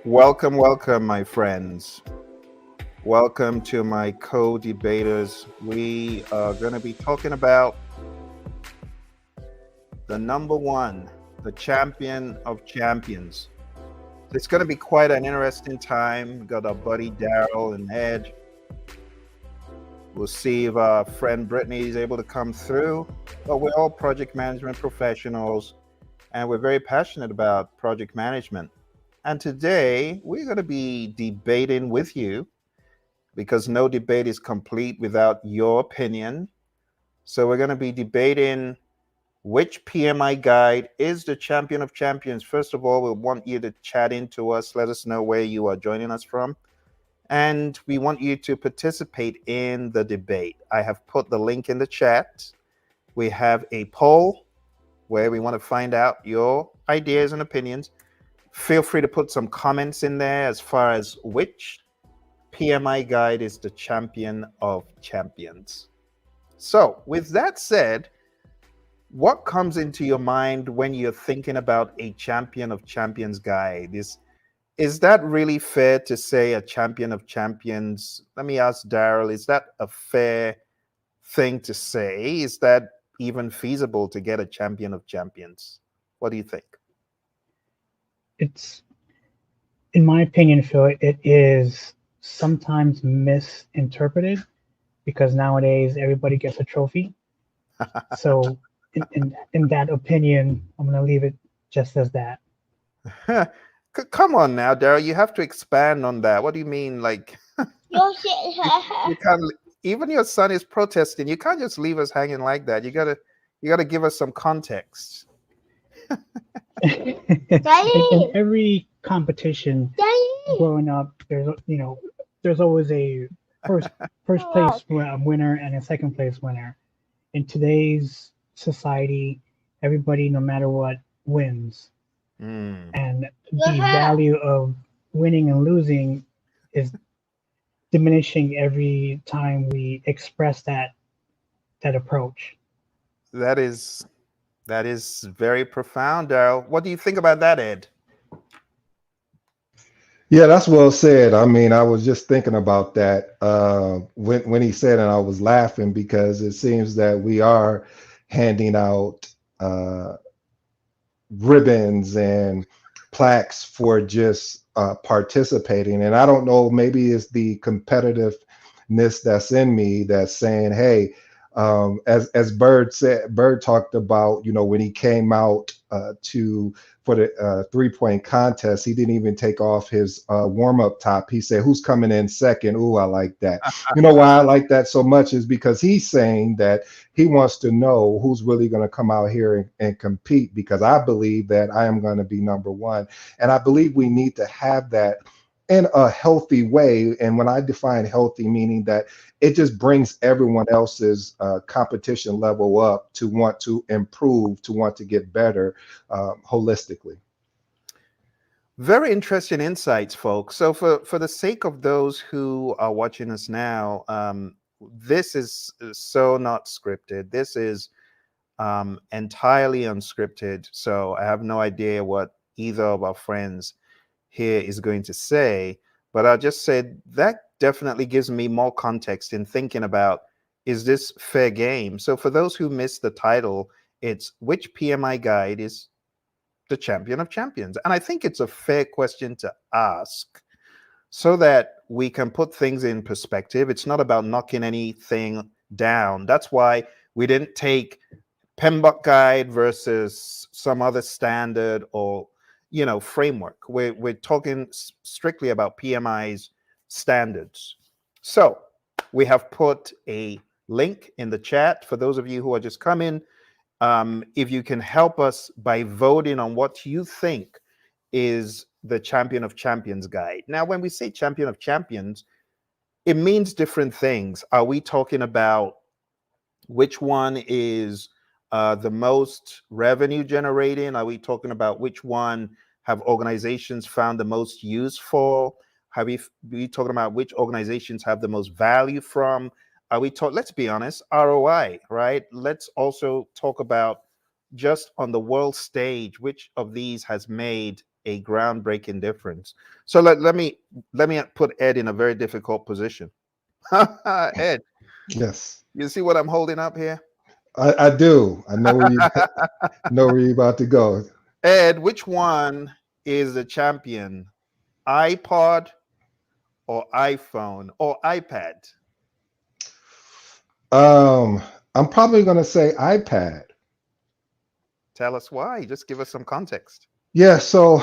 Welcome, welcome, my friends. Welcome to my co-debaters. We are going to be talking about the number one, the champion of champions. It's going to be quite an interesting time. We've got our buddy Darrell and Ed. We'll see if our friend Brittany is able to come through. But we're all project management professionals, and we're very passionate about project management. And today we're going to be debating with you because no debate is complete without your opinion. So we're going to be debating which PMI guide is the champion of champions. First of all, we want you to chat into us. Let us know where you are joining us from. And we want you to participate in the debate. I have put the link in the chat. We have a poll where we want to find out your ideas and opinions. Feel free to put some comments in there as far as which PMI guide is the champion of champions. So, with that said, what comes into your mind when you're thinking about a champion of champions guide? Is that really fair to say a champion of champions? Let me ask Darrell, is that a fair thing to say? Is that even feasible to get a champion of champions? What do you think? It's, in my opinion, Phil, it is sometimes misinterpreted because nowadays everybody gets a trophy. So in that opinion, I'm going to leave it just as that. Come on now, Darrell, you have to expand on that. What do you mean? Like, you can't, even your son is protesting. You can't just leave us hanging like that. You gotta give us some context. In every competition growing up, there's always a first place winner and a second place winner. In today's society, everybody, no matter what, wins. And the value of winning and losing is diminishing every time we express that approach. That is very profound, Darrell. What do you think about that, Ed? Yeah, that's well said. I mean, I was just thinking about that when he said, and I was laughing because it seems that we are handing out ribbons and plaques for just participating. And I don't know, maybe it's the competitiveness that's in me that's saying, hey, as Bird talked about, when he came out for the 3-point contest, he didn't even take off his warm-up top. He said, who's coming in second? Ooh, I like that. You know why I like that so much is because he's saying that he wants to know who's really going to come out here and compete, because I believe that I am going to be number one. And I believe we need to have that in a healthy way. And when I define healthy, meaning that it just brings everyone else's competition level up to want to improve, to want to get better holistically. Very interesting insights, folks. So for the sake of those who are watching us now, this is so not scripted. This is entirely unscripted. So I have no idea what either of our friends here is going to say, but I just said that definitely gives me more context in thinking about, is this fair game? So for those who missed the title, it's which PMI guide is the champion of champions? And I think it's a fair question to ask so that we can put things in perspective. It's not about knocking anything down. That's why we didn't take PMBOK guide versus some other standard or framework. We're talking strictly about PMI's standards. So we have put a link in the chat for those of you who are just coming. If you can help us by voting on what you think is the champion of champions guide. Now, when we say champion of champions, it means different things. Are we talking about which one is the most revenue generating? Are we talking about which one have organizations found the most use for? Are we talking about which organizations have the most value from? Let's be honest, ROI, right? Let's also talk about just on the world stage, which of these has made a groundbreaking difference. So let me put Ed in a very difficult position. Ed, Yes, you see what I'm holding up here? I do. I know where you know where you're about to go. Ed, which one is the champion? iPod or iPhone or iPad? I'm probably going to say iPad. Tell us why. Just give us some context. Yeah, so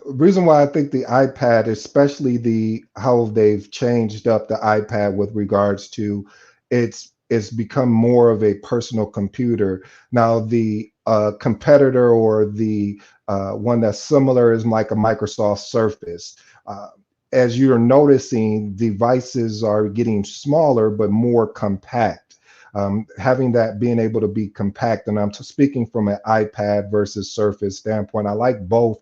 reason why I think the iPad, especially the how they've changed up the iPad with regards to it's become more of a personal computer. Now the competitor or the one that's similar is like a Microsoft Surface. Uh, as you're noticing, devices are getting smaller but more compact. Having that being able to be compact, and I'm speaking from an iPad versus Surface standpoint. I like both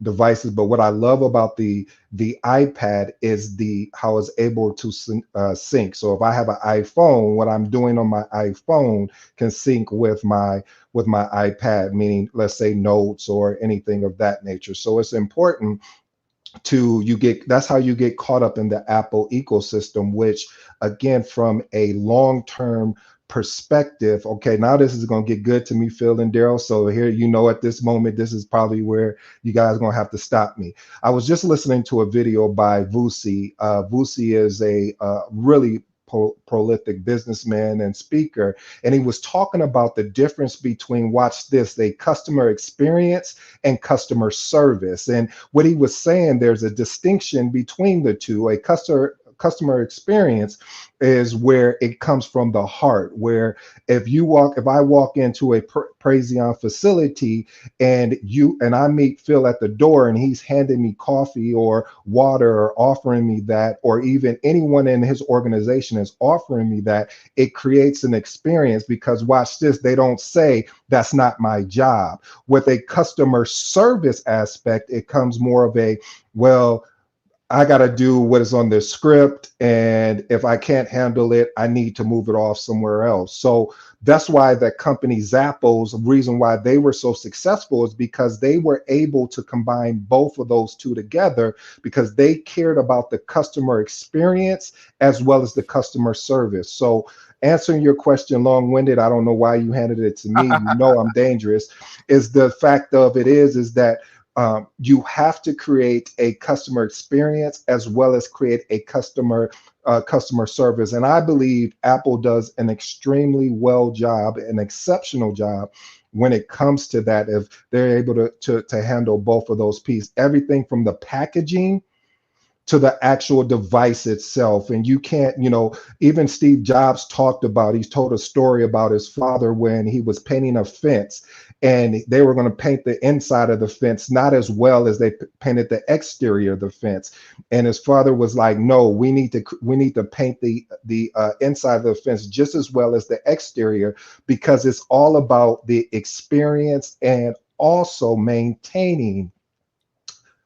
devices, but what I love about the iPad is the how it's able to sync. So if I have an iPhone, what I'm doing on my iPhone can sync with my iPad, meaning let's say notes or anything of that nature. So it's important to you get that's how you get caught up in the Apple ecosystem, which again from a long-term perspective, okay, now this is going to get good to me, Phill and Darrell. So here, at this moment, this is probably where you guys are going to have to stop me. I was just listening to a video by Vusi. Vusi is a really prolific businessman and speaker, and he was talking about the difference between, watch this, a customer experience and customer service. And what he was saying, there's a distinction between the two. A customer experience is where it comes from the heart, where if I walk into a Praizion facility and I meet Phill at the door and he's handing me coffee or water or offering me that, or even anyone in his organization is offering me that, it creates an experience, because watch this, they don't say that's not my job. With a customer service aspect, it comes more of a, well, I got to do what is on the script, and if I can't handle it, I need to move it off somewhere else. So that's why that company Zappos, the reason why they were so successful is because they were able to combine both of those two together, because they cared about the customer experience as well as the customer service. So answering your question long-winded, I don't know why you handed it to me. I'm dangerous. Is the fact of it is that you have to create a customer experience as well as create a customer service. And I believe Apple does an extremely an exceptional job when it comes to that, if they're able to handle both of those pieces, everything from the packaging to the actual device itself. And you can't, even Steve Jobs he told a story about his father when he was painting a fence, and they were going to paint the inside of the fence not as well as they painted the exterior of the fence. And his father was like, no, we need to paint the inside of the fence just as well as the exterior, because it's all about the experience and also maintaining.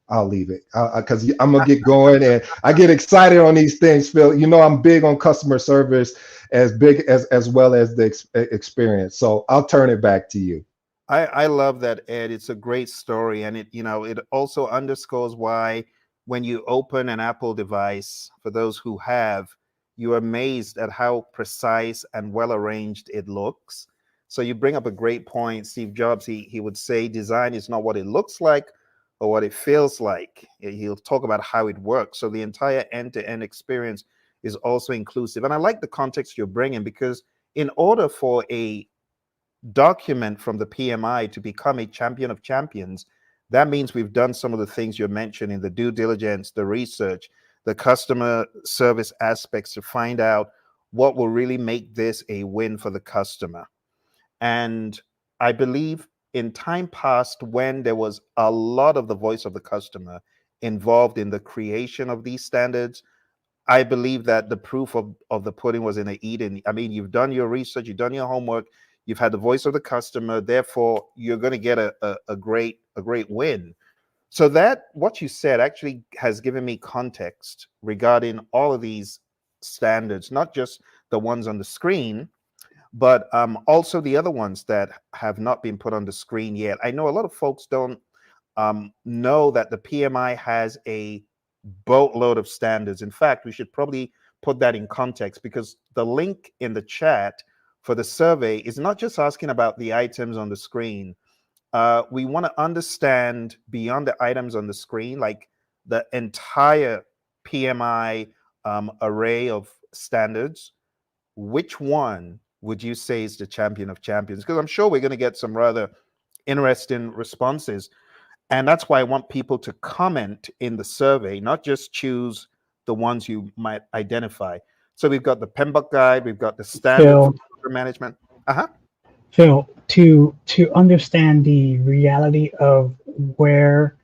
I'll leave it because I'm gonna get going, and I get excited on these things, Phill. I'm big on customer service, as big as well as the experience. So I'll turn it back to you. I love that, Ed. It's a great story, and it also underscores why when you open an Apple device, for those who have, you're amazed at how precise and well arranged it looks. So you bring up a great point. Steve Jobs, he would say design is not what it looks like or what it feels like. He'll talk about how it works. So the entire end-to-end experience is also inclusive. And I like the context you're bringing, because in order for a document from the PMI to become a champion of champions, that means we've done some of the things you're mentioning, the due diligence, the research, the customer service aspects, to find out what will really make this a win for the customer. And I believe in time past, when there was a lot of the voice of the customer involved in the creation of these standards, I believe that the proof of the pudding was in the eating. I mean, you've done your research, you've done your homework, you've had the voice of the customer, therefore you're going to get a great win. So that what you said actually has given me context regarding all of these standards, not just the ones on the screen, but also the other ones that have not been put on the screen yet. I know a lot of folks don't know that the PMI has a boatload of standards. In fact, we should probably put that in context, because the link in the chat for the survey is not just asking about the items on the screen. We want to understand beyond the items on the screen, like the entire PMI array of standards. Which one would you say is the champion of champions? Because I'm sure we're going to get some rather interesting responses. And that's why I want people to comment in the survey, not just choose the ones you might identify. So we've got the PMBOK guide, we've got the standard for Phill, management. Uh-huh. Phill, to understand the reality of where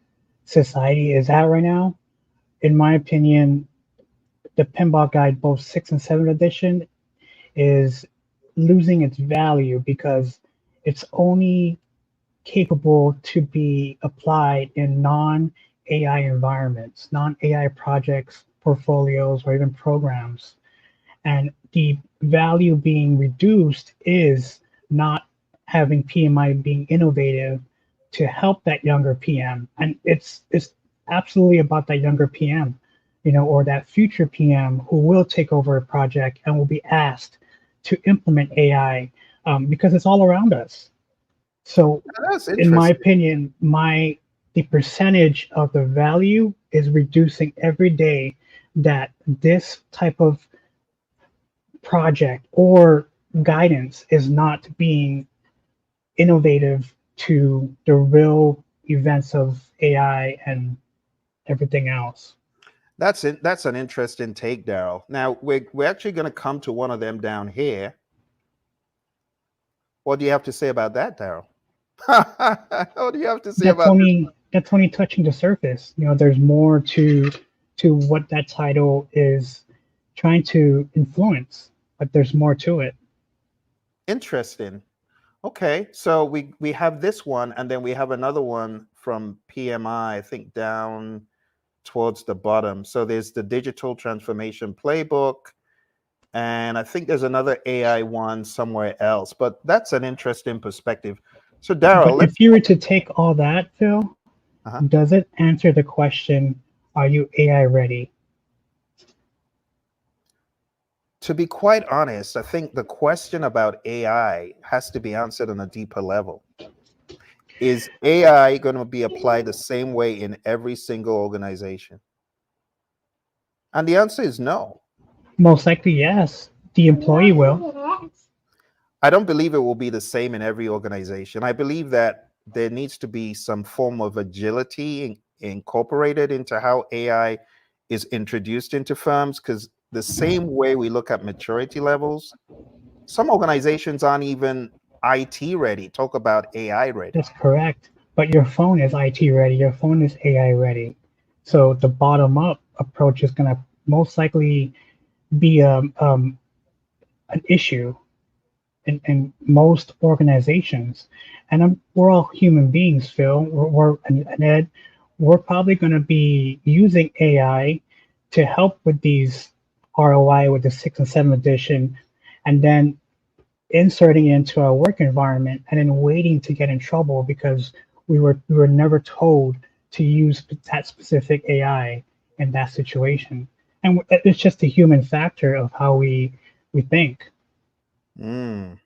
society is at right now, in my opinion, the PMBOK guide, both 6th and 7th edition, is losing its value because it's only capable to be applied in non-AI environments, non-AI projects, portfolios, or even programs. And the value being reduced is not having PMI being innovative to help that younger PM. And it's absolutely about that younger PM, or that future PM who will take over a project and will be asked to implement AI, because it's all around us. So That's in my interesting. opinion, the percentage of the value is reducing every day that this type of project or guidance is not being innovative to the real events of AI and everything else. That's it. That's an interesting take, Darrell. Now we're actually going to come to one of them down here. What do you have to say about that, Darrell? What do you have to say That's about this? only touching the surface. There's more to what that title is trying to influence, but there's more to it. Interesting. Okay, so we have this one, and then we have another one from PMI, I think down towards the bottom. So there's the digital transformation playbook, and I think there's another AI one somewhere else. But that's an interesting perspective. So Darrell, But let's. if you were to take all that, Phill, Uh-huh. does it answer the question, are you AI ready? To be quite honest, I think the question about AI has to be answered on a deeper level. Is AI going to be applied the same way in every single organization? And the answer is no. Most likely, yes. The employee will. I don't believe it will be the same in every organization. I believe that there needs to be some form of agility incorporated into how AI is introduced into firms, because the same way we look at maturity levels, some organizations aren't even IT ready. Talk about AI ready. That's correct. But your phone is IT ready. Your phone is AI ready. So the bottom up approach is going to most likely be an issue in most organizations. And we're all human beings, Phill. And Ed, we're probably going to be using AI to help with these ROI with the 6th and 7th edition, and then inserting it into our work environment and then waiting to get in trouble because we were never told to use that specific AI in that situation. And it's just a human factor of how we think. Mm,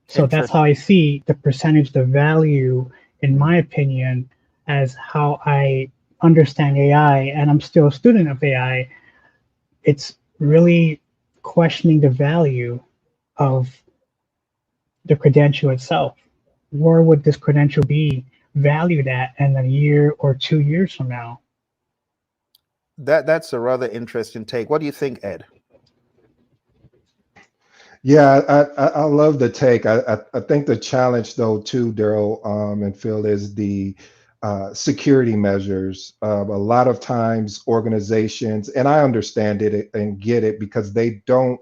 So that's how interesting. I see the percentage, the value, in my opinion, as how I understand AI, and I'm still a student of AI. It's really questioning the value of the credential itself. Where would this credential be valued at in a year or 2 years from now? That's a rather interesting take. What do you think, Ed? Yeah, I love the take. I think the challenge though too, Darrell and Phill, is the security measures. A lot of times organizations, and I understand it and get it, because they don't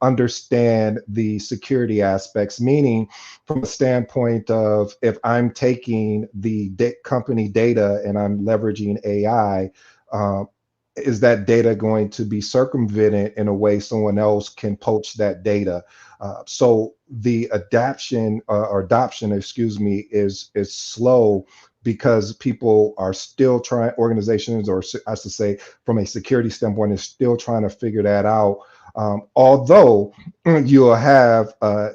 understand the security aspects, meaning from a standpoint of, if I'm taking the company data and I'm leveraging AI, is that data going to be circumvented in a way someone else can poach that data? So the adaption or adoption, excuse me, is slow, because people are still trying, organizations, or I should say from a security standpoint, is still trying to figure that out. Although you'll have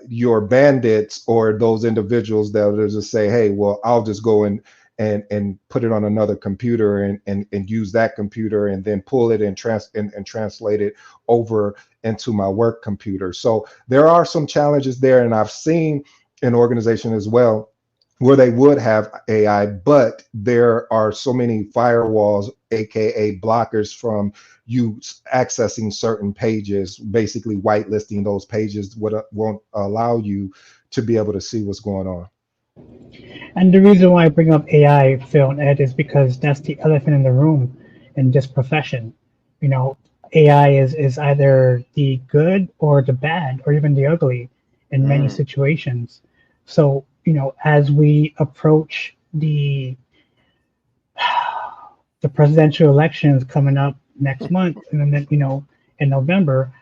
your bandits or those individuals that will just say, hey, well, I'll just go and put it on another computer and use that computer and then pull it and translate it over into my work computer. So there are some challenges there, and I've seen an organization as well where they would have AI, but there are so many firewalls, aka blockers, from you accessing certain pages, basically whitelisting those pages won't allow you to be able to see what's going on. And the reason why I bring up AI, Phill and Ed, is because that's the elephant in the room in this profession. You know, AI is either the good or the bad or even the ugly in many situations. So, you know, as we approach the presidential elections coming up next month, and then, you know, in November,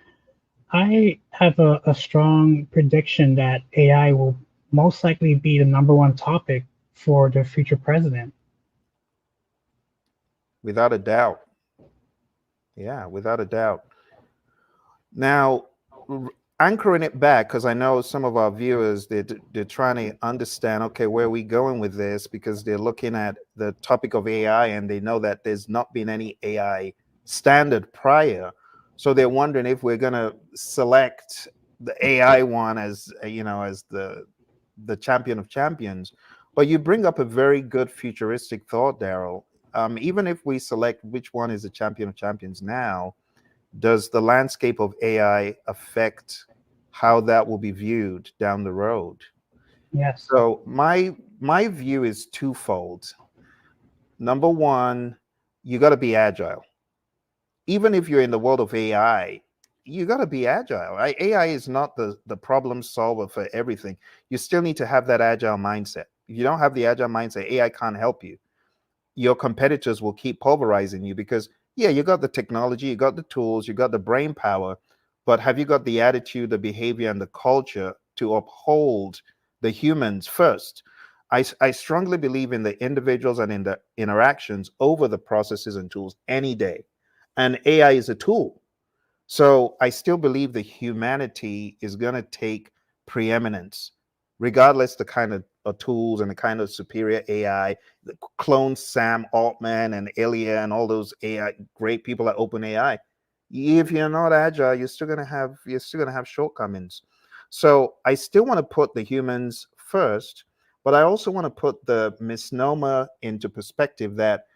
I have a strong prediction that AI will most likely be the #1 topic for the future president. Without a doubt. Yeah, without a doubt. Now, anchoring it back, because I know some of our viewers, they're trying to understand, okay, where are we going with this? Because they're looking at the topic of AI and they know that there's not been any AI standard prior. So they're wondering if we're going to select the AI one as, you know, as the champion of champions. But you bring up a very good futuristic thought, Darrell. Even if we select which one is the champion of champions now, does the landscape of AI affect how that will be viewed down the road? Yes. So my view is twofold. Number one, you got to be agile. Even if you're in the world of AI, you got to be agile. AI is not the problem solver for everything. You still need to have that agile mindset. If you don't have the agile mindset, AI can't help you. Your competitors will keep pulverizing you because, yeah, you got the technology, you got the tools, you got the brain power, but have you got the attitude, the behavior, and the culture to uphold the humans first? I strongly believe in the individuals and in the interactions over the processes and tools any day. And AI is a tool. So I still believe the humanity is going to take preeminence, regardless the kind of tools and the kind of superior AI, the clone Sam Altman and Ilya and all those AI great people at OpenAI. If you're not agile, you're still gonna have shortcomings. So I still want to put the humans first, but I also want to put the misnomer into perspective that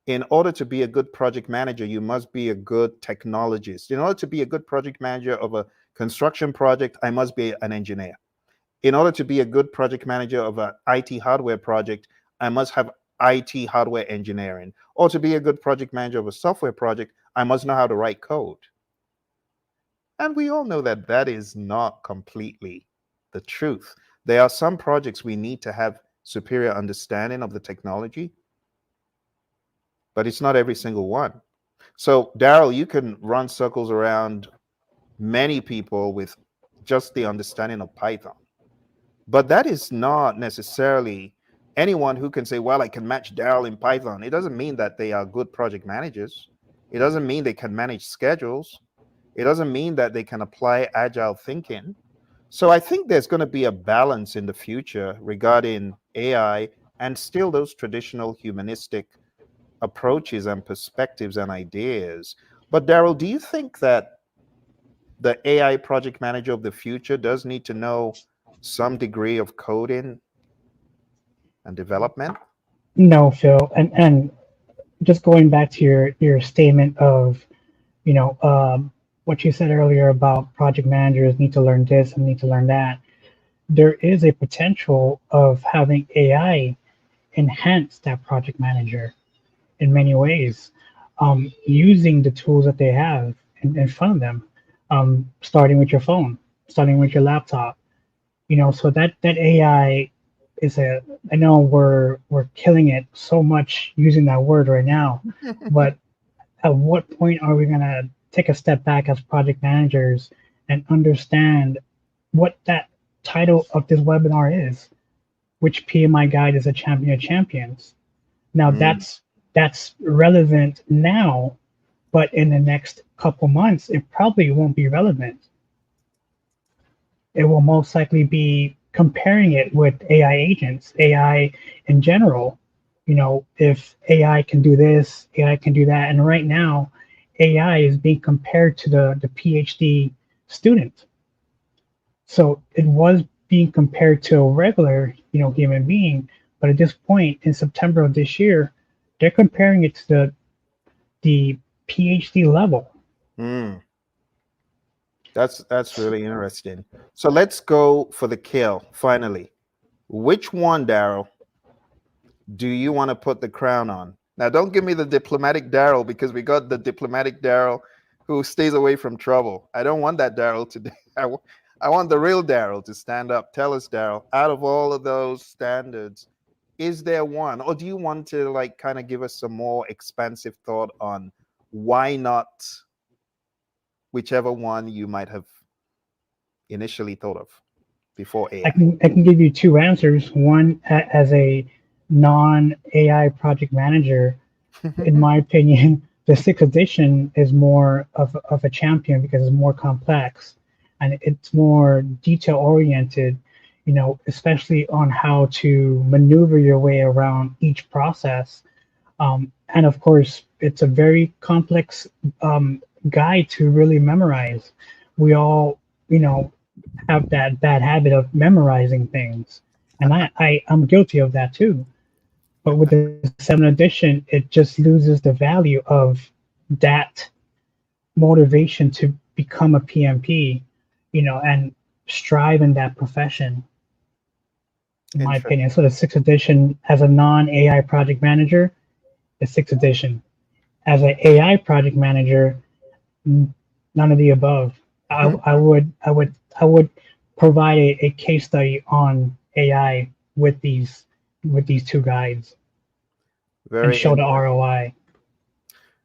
in order to be a good project manager, you must be a good technologist. In order to be a good project manager of a construction project, I must be an engineer. In order to be a good project manager of an IT hardware project, I must have IT hardware engineering. Or to be a good project manager of a software project, I must know how to write code. And we all know that that is not completely the truth. There are some projects we need to have superior understanding of the technology, but it's not every single one. So, Darrell, you can run circles around many people with just the understanding of Python. But that is not necessarily anyone who can say, well, I can match Darrell in Python. It doesn't mean that they are good project managers. It doesn't mean they can manage schedules. It doesn't mean that they can apply agile thinking. So I think there's going to be a balance in the future regarding AI and still those traditional humanistic approaches and perspectives and ideas. But Darrell, do you think that the AI project manager of the future does need to know some degree of coding and development? No, Phill, and just going back to your statement of, you know, what you said earlier about project managers need to learn this and need to learn that. There is a potential of having AI enhance that project manager in many ways, using the tools that they have in front of them, starting with your phone, starting with your laptop. You know, so that AI is I know we're killing it so much using that word right now, but at what point are we gonna take a step back as project managers and understand what that title of this webinar is? Which PMI guide is a champion of champions? Now that's relevant now, but in the next couple months, it probably won't be relevant. It will most likely be comparing it with AI agents, AI in general. You know, if AI can do this, AI can do that. And right now, AI is being compared to the PhD student. So it was being compared to a regular, you know, human being. But at this point in September of this year, they're comparing it to the PhD level. Mm. That's really interesting. So let's go for the kill finally. Which one, Darrell, do you want to put the crown on? Now, don't give me the diplomatic Darrell, because we got the diplomatic Darrell who stays away from trouble. I don't want that Darrell today. I want the real Darrell to stand up. Tell us, Darrell, out of all of those standards, is there one, or do you want to like kind of give us some more expansive thought on why not whichever one you might have initially thought of before AI? I can give you two answers. One, as a non-AI project manager, in my opinion, the sixth edition is more of a champion because it's more complex and it's more detail oriented, you know, especially on how to maneuver your way around each process. And of course, it's a very complex guide to really memorize. We all, you know, have that bad habit of memorizing things. And I'm guilty of that too. But with the 7th edition, it just loses the value of that motivation to become a PMP, you know, and strive in that profession, in my opinion. So the 6th edition, as a non-AI project manager, the 6th edition. As an AI project manager, none of the above. I would provide a case study on AI with these two guides and show the ROI.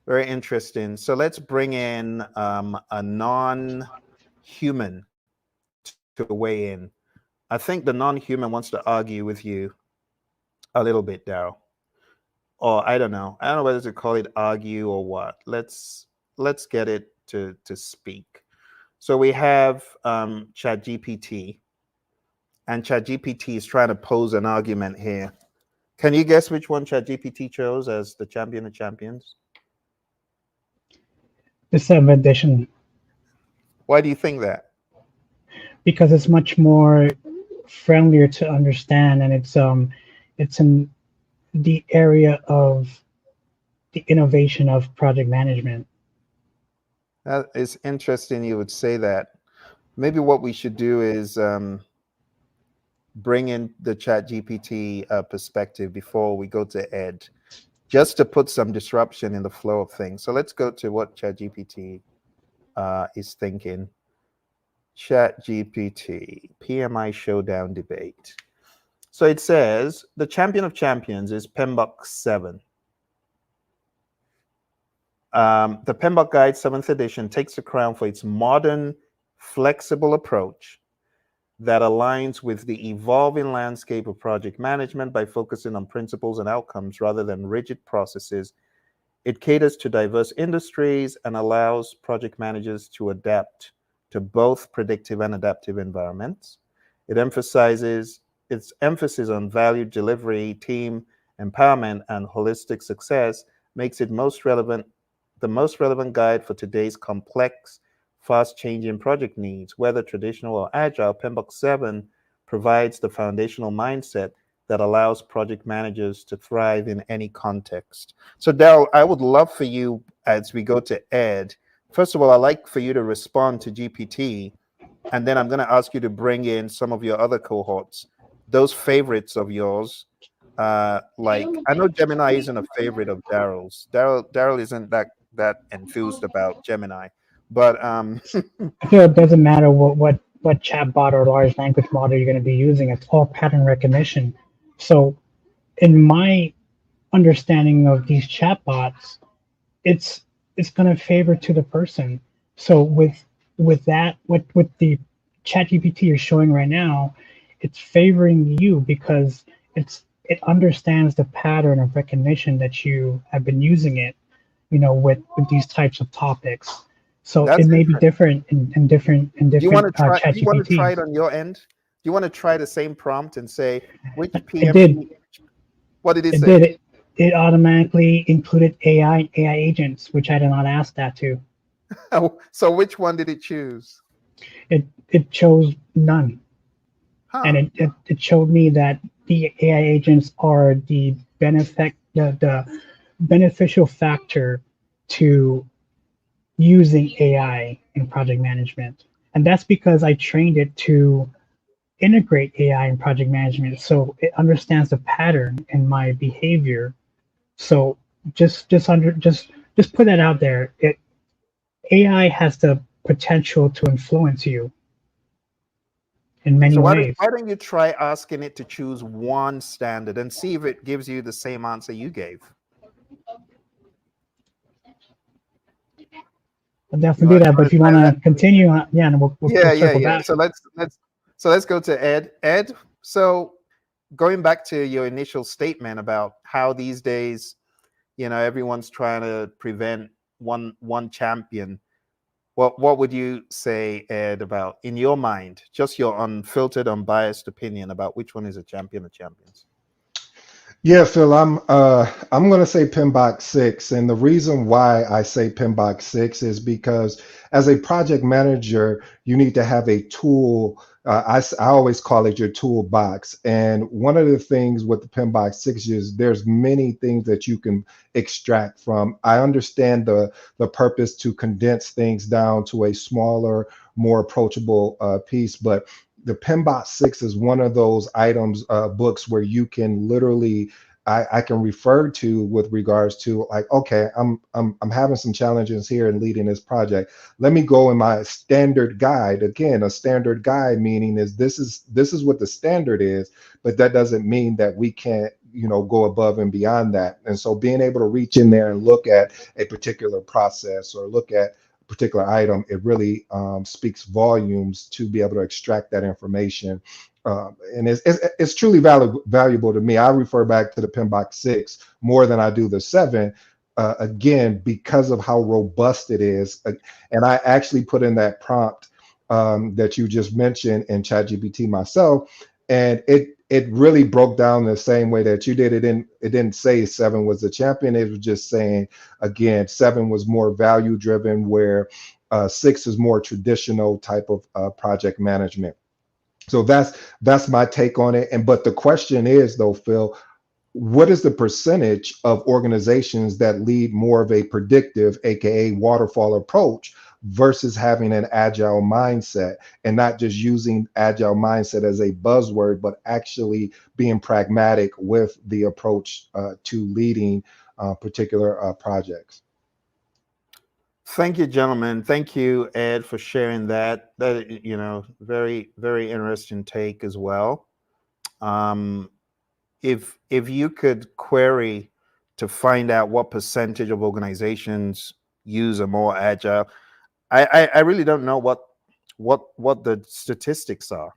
Very interesting. So let's bring in a non-human to weigh in. I think the non-human wants to argue with you a little bit, Darrell. Or I don't know whether to call it argue or what. Let's get it to speak. So we have ChatGPT, and ChatGPT is trying to pose an argument here. Can you guess which one ChatGPT chose as the champion of champions? The 7th edition. Why do you think that? Because it's much more friendlier to understand, and it's in the area of the innovation of project management. That is interesting you would say that. Maybe what we should do is bring in the ChatGPT perspective before we go to Ed, just to put some disruption in the flow of things. So let's go to what ChatGPT is thinking. ChatGPT, PMI Showdown Debate. So it says, the champion of champions is PMBOK 7. The PMBOK Guide 7th edition takes the crown for its modern, flexible approach that aligns with the evolving landscape of project management by focusing on principles and outcomes rather than rigid processes. It caters to diverse industries and allows project managers to adapt to both predictive and adaptive environments. It emphasizes its emphasis on value delivery, team empowerment, and holistic success makes it the most relevant guide for today's complex, fast-changing project needs. Whether traditional or agile, PMBOK 7 provides the foundational mindset that allows project managers to thrive in any context. So Darrell, I would love for you, as we go to Ed, first of all, I'd like for you to respond to GPT, and then I'm going to ask you to bring in some of your other cohorts, those favorites of yours. Like, I know Gemini isn't a favorite of Darrell's. Darrell isn't that enthused about Gemini, but I feel it doesn't matter what chatbot or large language model you're going to be using. It's all pattern recognition. So, in my understanding of these chatbots, it's going to favor to the person. So with that, what the ChatGPT is showing right now, it's favoring you because it's it understands the pattern of recognition that you have been using it, with these types of topics. So it That's may be interesting. different in different Do you want to try? chat Do you want to try it GPTs. on your end? Do you want to try the same prompt and say which I did. PMB? What did it It say? did. It automatically included AI agents, which I did not ask that to. Oh, so which one did it choose? It chose none. Huh. And it showed me that the AI agents are the beneficial factor to using AI in project management. And that's because I trained it to integrate AI in project management, so it understands the pattern in my behavior. So just put that out there. AI has the potential to influence you in many So ways. why don't you try asking it to choose one standard and see if it gives you the same answer you gave? I'll definitely do that. But if you want to continue, and we'll circle back. So let's go to Ed. Ed, so going back to your initial statement about how these days, everyone's trying to prevent one champion. What would you say, Ed, about, in your mind, just your unfiltered, unbiased opinion about which one is a champion of champions? Yeah, Phil, I'm going to say PMBOK 6, and the reason why I say PMBOK 6 is because as a project manager, you need to have a tool. I always call it your toolbox, and one of the things with the PMBOK 6 is there's many things that you can extract from. I understand the purpose to condense things down to a smaller, more approachable piece, but the PMBOK 6 is one of those items, books where you can literally, I can refer to with regards to, like, okay, I'm having some challenges here in leading this project. Let me go in my standard guide. Again, a standard guide meaning is this is what the standard is, but that doesn't mean that we can't, go above and beyond that. And so being able to reach in there and look at a particular process or look at particular item, it really speaks volumes to be able to extract that information. And it's truly valuable to me. I refer back to the PMBOK 6 more than I do the 7, again, because of how robust it is. And I actually put in that prompt that you just mentioned in ChatGPT myself, and it really broke down the same way that you did. It didn't say 7 was the champion. It was just saying, again, 7 was more value driven, where 6 is more traditional type of project management. So that's my take on it. But the question is, though, Phil, what is the percentage of organizations that lead more of a predictive, aka waterfall approach, versus having an agile mindset, and not just using agile mindset as a buzzword, but actually being pragmatic with the approach to leading particular projects? Thank you, gentlemen. Thank you, Ed, for sharing that. Very, very interesting take as well. If you could query to find out what percentage of organizations use a more agile, I really don't know what the statistics are.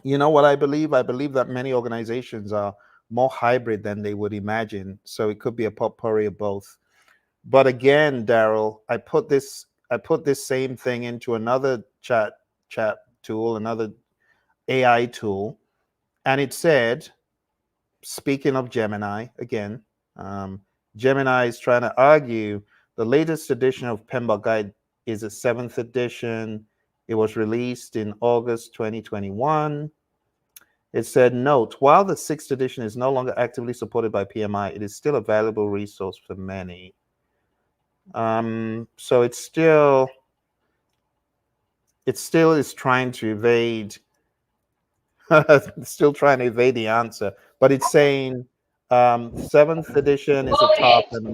You know what I believe? I believe that many organizations are more hybrid than they would imagine. So it could be a potpourri of both. But again, Darrell, I put this same thing into another chat tool, another AI tool, and it said, speaking of Gemini again, Gemini is trying to argue the latest edition of PMBOK Guide is a 7th edition. It was released in August 2021. It said, note, while the 6th edition is no longer actively supported by PMI, it is still a valuable resource for many. So it still is trying to evade, still trying to evade the answer, but it's saying 7th edition is the top and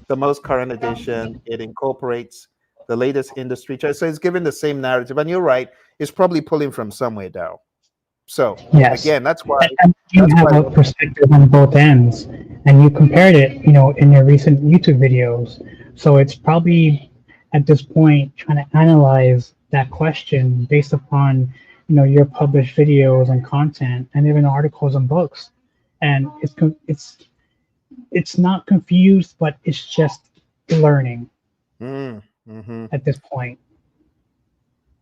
the most current edition. It incorporates the latest industry trends. So it's given the same narrative. And you're right, it's probably pulling from somewhere, Darrell. So yes, again, that's why you have a perspective on both ends, and you compared it, in your recent YouTube videos. So it's probably at this point trying to analyze that question based upon your published videos and content, and even articles and books, and it's not confused, but it's just learning Mm-hmm. at this point.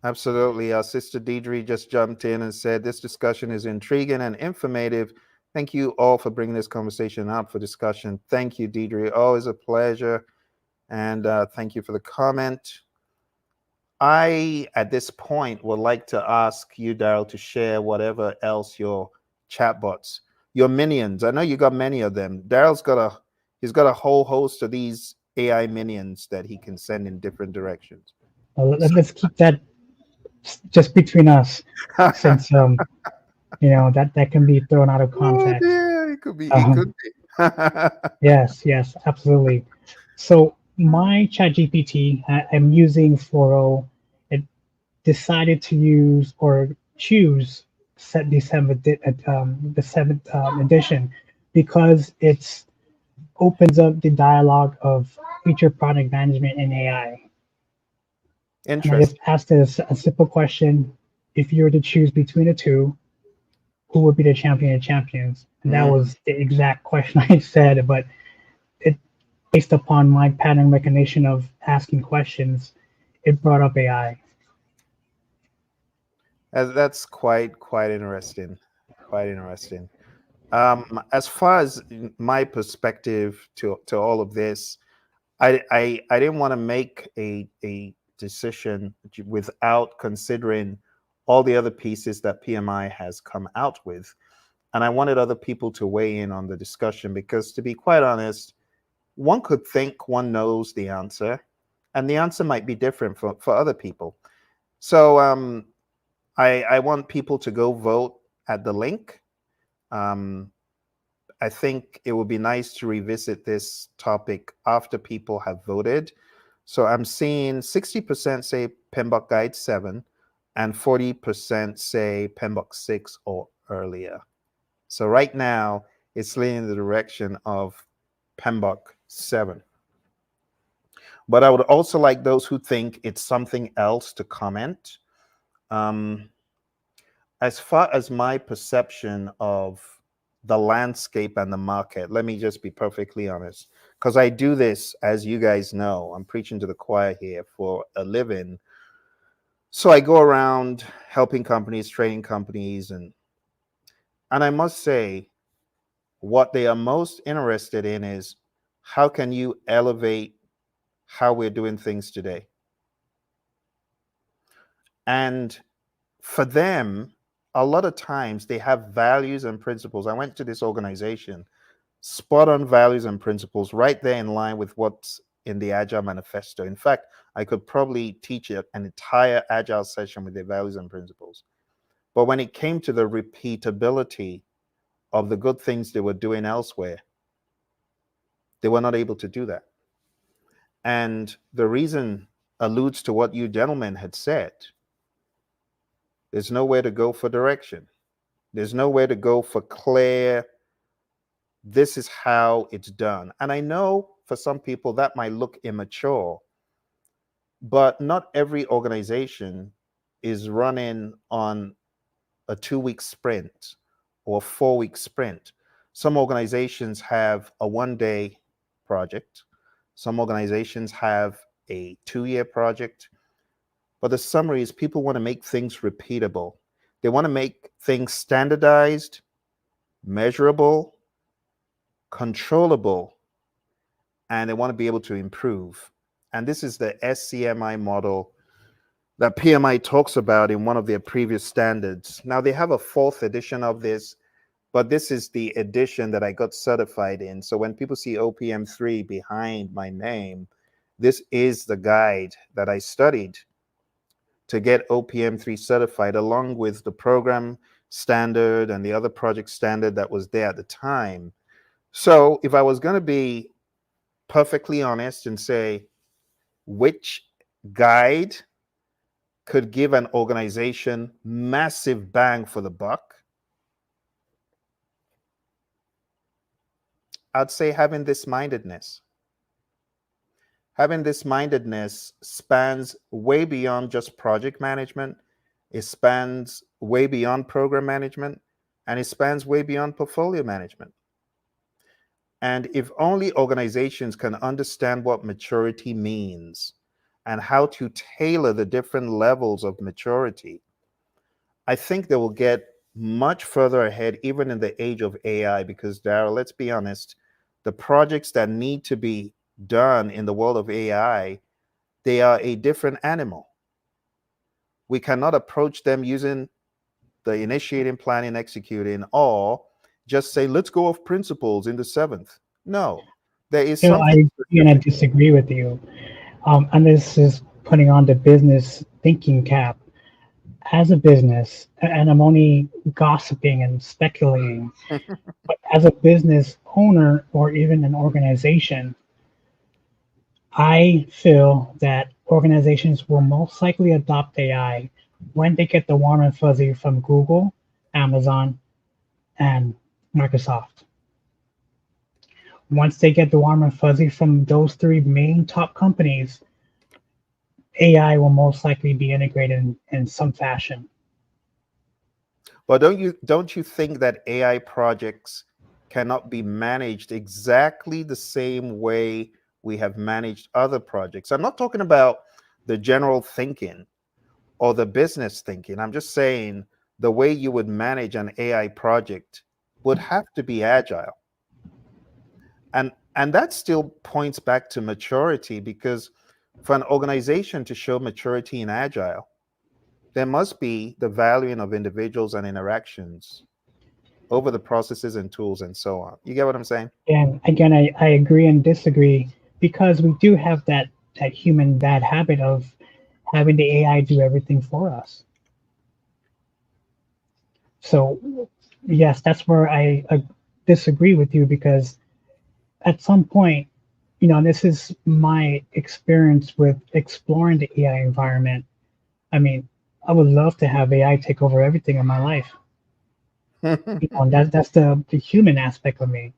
Absolutely. Our sister Deidre just jumped in and said, this discussion is intriguing and informative. Thank you all for bringing this conversation out for discussion. Thank you, Deidre. Always a pleasure. And thank you for the comment. I, at this point, would like to ask you, Darrell, to share whatever else your chatbots, your minions. I know you got many of them. He's got a whole host of these AI minions that he can send in different directions. Let's keep that just between us, since that can be thrown out of Oh context. dear, it could be. It Um, could be. yes, absolutely. So my ChatGPT, I'm using 4.0. It decided to use or choose set the seventh edition because it's opens up the dialogue of future product management in AI. And I just Interesting. asked it a simple question: if you were to choose between the two, who would be the champion of champions? And that Mm. was the exact question I said, but it based upon my pattern recognition of asking questions, it brought up AI. That's quite interesting. Quite interesting. As far as my perspective to all of this, I didn't want to make a decision without considering all the other pieces that PMI has come out with. And I wanted other people to weigh in on the discussion because, to be quite honest, one could think one knows the answer, and the answer might be different for other people. So I want people to go vote at the link. Um, I think it would be nice to revisit this topic after people have voted. So I'm seeing 60% say PMBOK Guide 7 and 40% say PMBOK 6 or earlier. So right now, it's leaning in the direction of PMBOK 7. But I would also like those who think it's something else to comment. Um, as far as my perception of the landscape and the market, let me just be perfectly honest, because I do this, as you guys know, I'm preaching to the choir here for a living. So I go around helping companies, training companies, and I must say, what they are most interested in is how can you elevate how we're doing things today? And for them, a lot of times they have values and principles. I went to this organization, spot on values and principles, right there in line with what's in the Agile Manifesto. In fact, I could probably teach an entire Agile session with their values and principles. But when it came to the repeatability of the good things they were doing elsewhere, they were not able to do that. And the reason alludes to what you gentlemen had said. There's nowhere to go for direction. There's nowhere to go for clear, this is how it's done. And I know for some people that might look immature, but not every organization is running on a 2-week sprint or a 4-week sprint. Some organizations have a 1-day project. Some organizations have a 2-year project. But the summary is people want to make things repeatable. They want to make things standardized, measurable, controllable, and they want to be able to improve. And this is the SCMI model that PMI talks about in one of their previous standards. Now, they have a 4th edition of this, but this is the edition that I got certified in. So when people see OPM3 behind my name, this is the guide that I studied to get OPM3 certified, along with the program standard and the other project standard that was there at the time. So if I was going to be perfectly honest and say which guide could give an organization massive bang for the buck, I'd say having this mindedness. Having this mindedness spans way beyond just project management It spans way beyond program management, and it spans way beyond portfolio management. And if only organizations can understand what maturity means and how to tailor the different levels of maturity, I think they will get much further ahead, even in the age of AI, because Darrell, let's be honest, the projects that need to be done in the world of AI, they are a different animal. We cannot approach them using the initiating, planning, executing, or just say, let's go off principles in the seventh. No, there is You know, I something agree and I specific. disagree with you. And this is putting on the business thinking cap. As a business, and I'm only gossiping and speculating, but as a business owner or even an organization, I feel that organizations will most likely adopt AI when they get the warm and fuzzy from Google, Amazon, and Microsoft. Once they get the warm and fuzzy from those three main top companies, AI will most likely be integrated in some fashion. But don't you think that AI projects cannot be managed exactly the same way we have managed other projects? I'm not talking about the general thinking or the business thinking. I'm just saying the way you would manage an AI project would have to be agile. And that still points back to maturity, because for an organization to show maturity in agile, there must be the valuing of individuals and interactions over the processes and tools and so on. You get what I'm saying? And again, I agree and disagree because we do have that human bad habit of having the AI do everything for us. So yes, that's where I disagree with you because at some point, you know, this is my experience with exploring the AI environment. I mean, I would love to have AI take over everything in my life. You know, and that's the human aspect of me.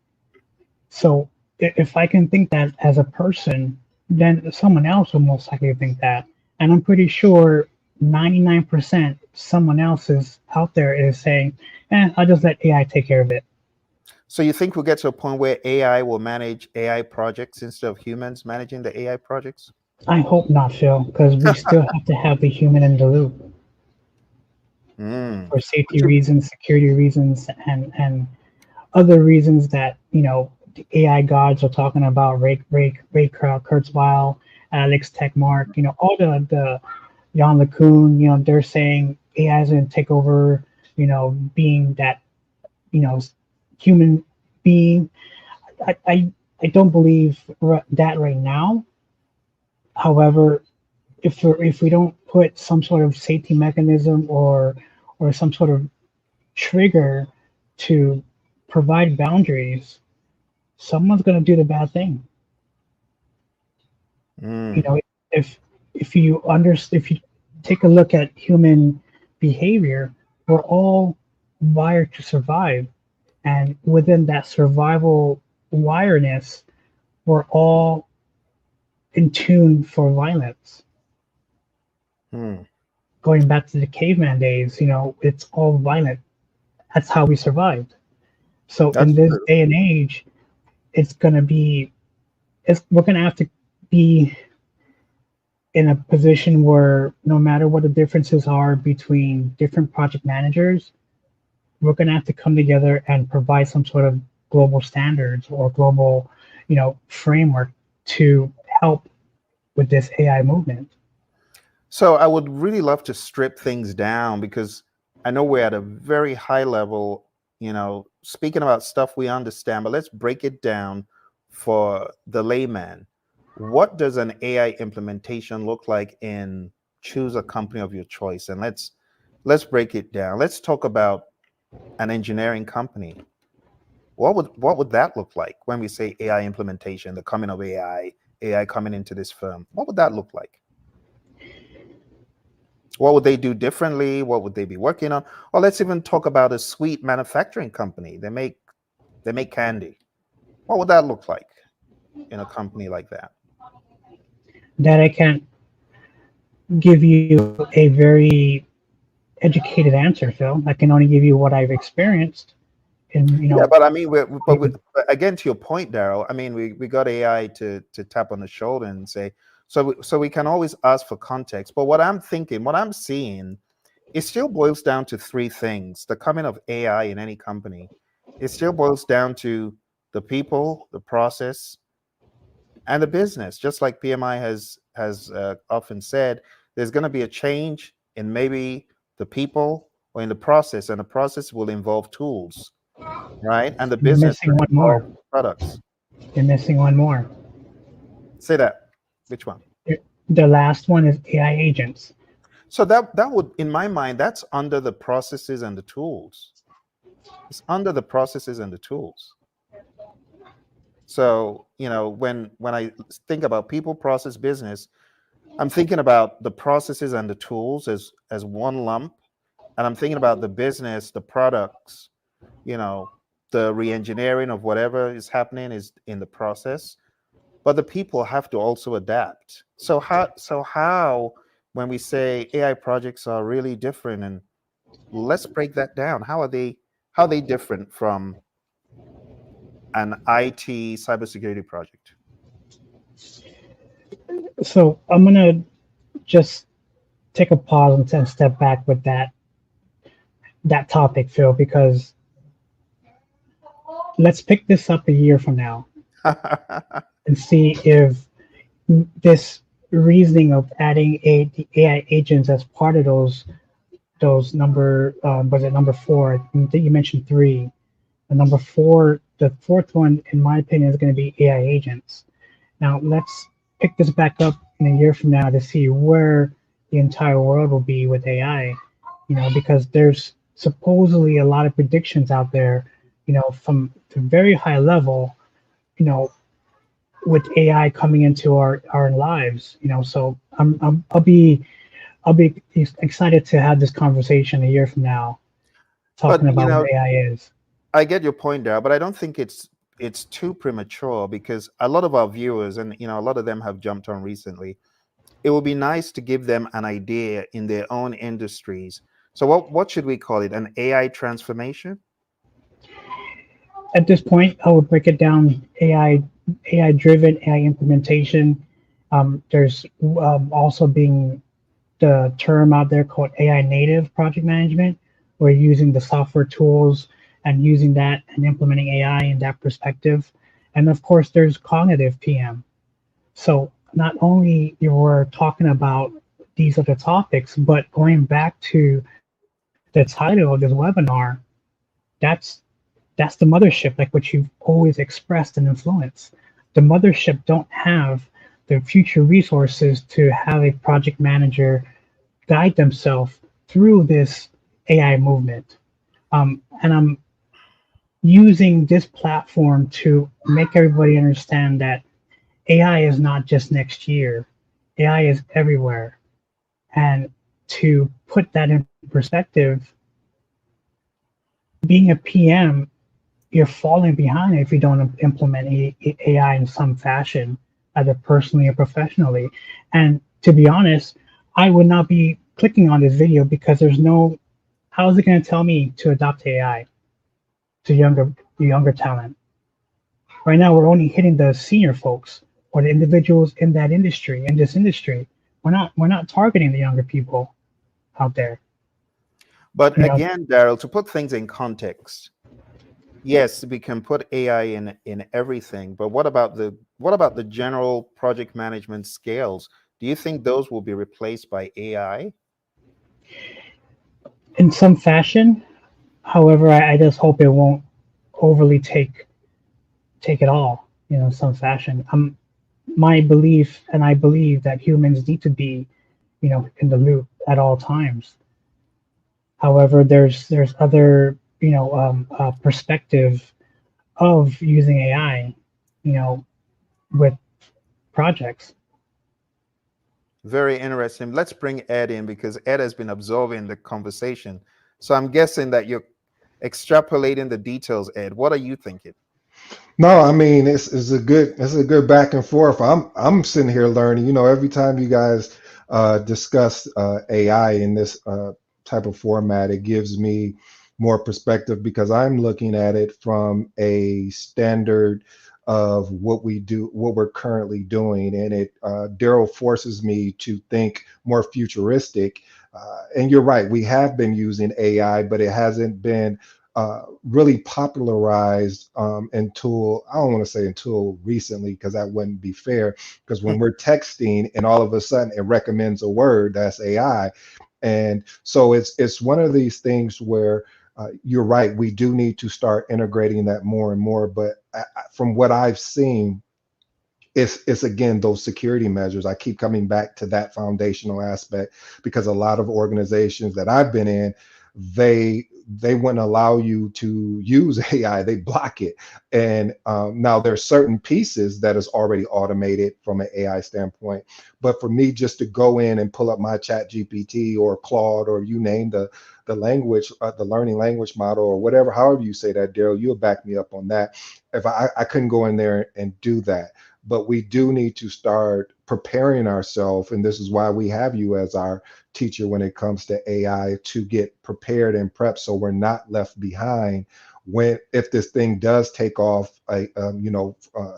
So if I can think that as a person, then someone else will most likely think that. And I'm pretty sure 99% someone else is out there is saying, I'll just let AI take care of it. So you think we'll get to a point where AI will manage AI projects instead of humans managing the AI projects? I hope not, Phil, because we still have to have the human in the loop Mm. for safety reasons, security reasons, and other reasons that, you know, the AI gods are talking about. Ray Kurzweil, Alex Techmark, you know, all the Jan LeCun, you know, they're saying AI is going to take over, you know, being that, you know, human being. I don't believe that right now. However, if we don't put some sort of safety mechanism or some sort of trigger to provide boundaries, someone's going to do the bad thing. You Mm. know, if if you take a look at human behavior, we're all wired to survive, and within that survival wiredness, we're all in tune for violence. Mm. Going back to the caveman days, you know, it's all violent. That's how we survived. So in That's this true. day and age, it's gonna be we're gonna have to be in a position where no matter what the differences are between different project managers, we're going to have to come together and provide some sort of global standards or global, you know, framework to help with this AI movement. So I would really love to strip things down, because I know we're at a very high level, speaking about stuff we understand, but let's break it down for the layman. What does an AI implementation look like in choose a company of your choice? And let's break it down. Let's talk about an engineering company. What would that look like when we say AI implementation, the coming of AI coming into this firm? What would that look like? What would they do differently? What would they be working on? Or let's even talk about a sweet manufacturing company. They make candy. What would that look like in a company like that? That I can't give you a very educated answer, Phill. I can only give you what I've experienced. And Yeah, but I mean, but again, to your point, Darrell, I mean, we got AI to tap on the shoulder and say, so we can always ask for context. But what I'm thinking, what I'm seeing, it still boils down to three things. The coming of AI in any company, it still boils down to the people, the process, and the business. Just like PMI has often said, there's going to be a change in maybe the people or in the process, and the process will involve tools, right? And the you're business missing one involve more. products. You're missing one more. Say that. Which one? The last one is AI agents. So that would, in my mind, that's under the processes and the tools. It's under the processes and the tools. So, when I think about people, process, business, I'm thinking about the processes and the tools as one lump, and I'm thinking about the business, the products, the re-engineering of whatever is happening is in the process, but the people have to also adapt. So how when we say AI projects are really different, and let's break that down. How are they different from an IT cybersecurity project? So I'm gonna just take a pause and step back with that topic, Phill, because let's pick this up a year from now and see if this reasoning of adding the AI agents as part of those number was it number four? I think you mentioned three. The number four, the fourth one, in my opinion, is going to be AI agents. Now let's pick this back up in a year from now to see where the entire world will be with AI. Because there's supposedly a lot of predictions out there, from the very high level, with AI coming into our lives. So I'll be excited to have this conversation a year from now, talking But about what AI is. I get your point there, but I don't think it's too premature, because a lot of our viewers, and a lot of them have jumped on recently. It would be nice to give them an idea in their own industries. So what should we call it? An AI transformation? At this point, I would break it down: AI driven, AI implementation. There's also being the term out there called AI native project management, where you're using the software tools and using that and implementing AI in that perspective. And of course, there's cognitive PM. So not only you're talking about these other topics, but going back to the title of this webinar, that's that's the mothership, like what you've always expressed and influenced. The mothership don't have the future resources to have a project manager guide themselves through this AI movement. And I'm using this platform to make everybody understand that AI is not just next year. AI is everywhere. And to put that in perspective, being a PM, you're falling behind if you don't implement AI in some fashion, either personally or professionally. And to be honest, I would not be clicking on this video because how is it going to tell me to adopt AI to younger talent? Right now, we're only hitting the senior folks or the individuals in this industry. We're not targeting the younger people out there. But again, Darrell, to put things in context, yes, we can put AI in everything, but what about the general project management scales? Do you think those will be replaced by AI? In some fashion. However, I just hope it won't overly take it all, in some fashion. My belief, and I believe that humans need to be, in the loop at all times. However, there's other, perspective of using AI, with projects. Very interesting. Let's bring Ed in, because Ed has been absorbing the conversation. So I'm guessing that you're extrapolating the details, Ed. What are you thinking? No, I mean it's a good back and forth. I'm sitting here learning. Every time you guys discuss AI in this type of format, it gives me more perspective because I'm looking at it from a standard of what we do, what we're currently doing. And it, Darrell forces me to think more futuristic. And you're right, we have been using AI, but it hasn't been really popularized until, I don't want to say until recently, because that wouldn't be fair. Because when we're texting and all of a sudden it recommends a word, that's AI. And so it's one of these things where you're right, we do need to start integrating that more and more. But from what I've seen, it's again those security measures. I keep coming back to that foundational aspect because a lot of organizations that I've been in, they wouldn't allow you to use AI. They block it. And now there's certain pieces that is already automated from an AI standpoint. But for me, just to go in and pull up my Chat GPT or Claude or you name the language, the learning language model or whatever, however you say that, Darrell, you'll back me up on that. If I couldn't go in there and do that. But we do need to start preparing ourselves, and this is why we have you as our teacher when it comes to AI, to get prepared and prepped so we're not left behind when, if this thing does take off,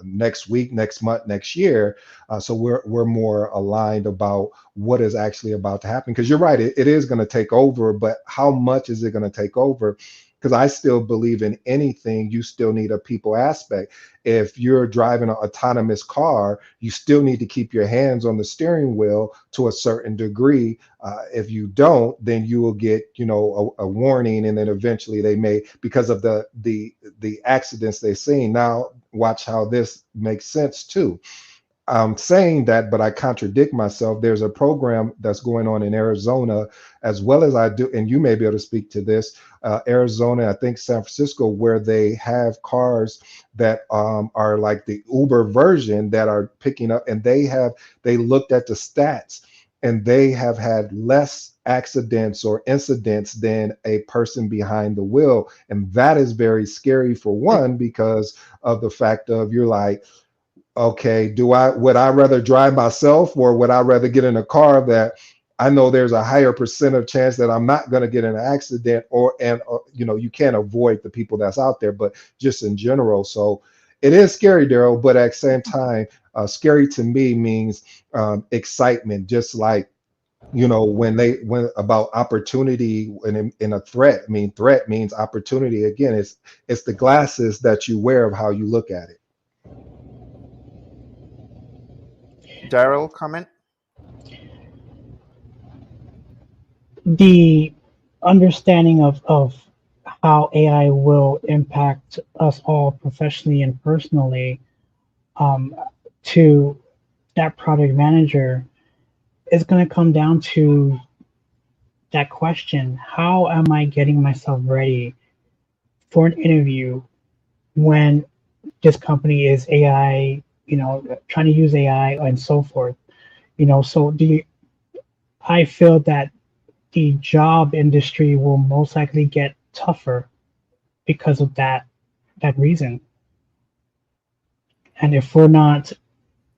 next week, next month, next year. So we're more aligned about what is actually about to happen. Because you're right, it is going to take over, but how much is it going to take over? Because I still believe in anything, you still need a people aspect. If you're driving an autonomous car, you still need to keep your hands on the steering wheel to a certain degree. If you don't, then you will get, a warning, and then eventually they may, because of the accidents they've seen. Now, watch how this makes sense too. I'm saying that, but I contradict myself. There's a program that's going on in Arizona, as well as I do, and you may be able to speak to this. Arizona, I think San Francisco, where they have cars that are like the Uber version that are picking up, and they looked at the stats, and they have had less accidents or incidents than a person behind the wheel, and that is very scary for one, because of the fact of, you're like, okay, would I rather drive myself, or would I rather get in a car that I know there's a higher percent of chance that I'm not going to get in an accident, you can't avoid the people that's out there, but just in general. So it is scary, Darrell, but at the same time, scary to me means excitement, just like, when about opportunity in a threat. I mean, threat means opportunity. Again, it's the glasses that you wear of how you look at it. Darrell, comment? The understanding of how AI will impact us all professionally and personally, to that project manager, is going to come down to that question: how am I getting myself ready for an interview when this company is AI, trying to use AI and so forth? So I feel that the job industry will most likely get tougher because of that reason. And if we're not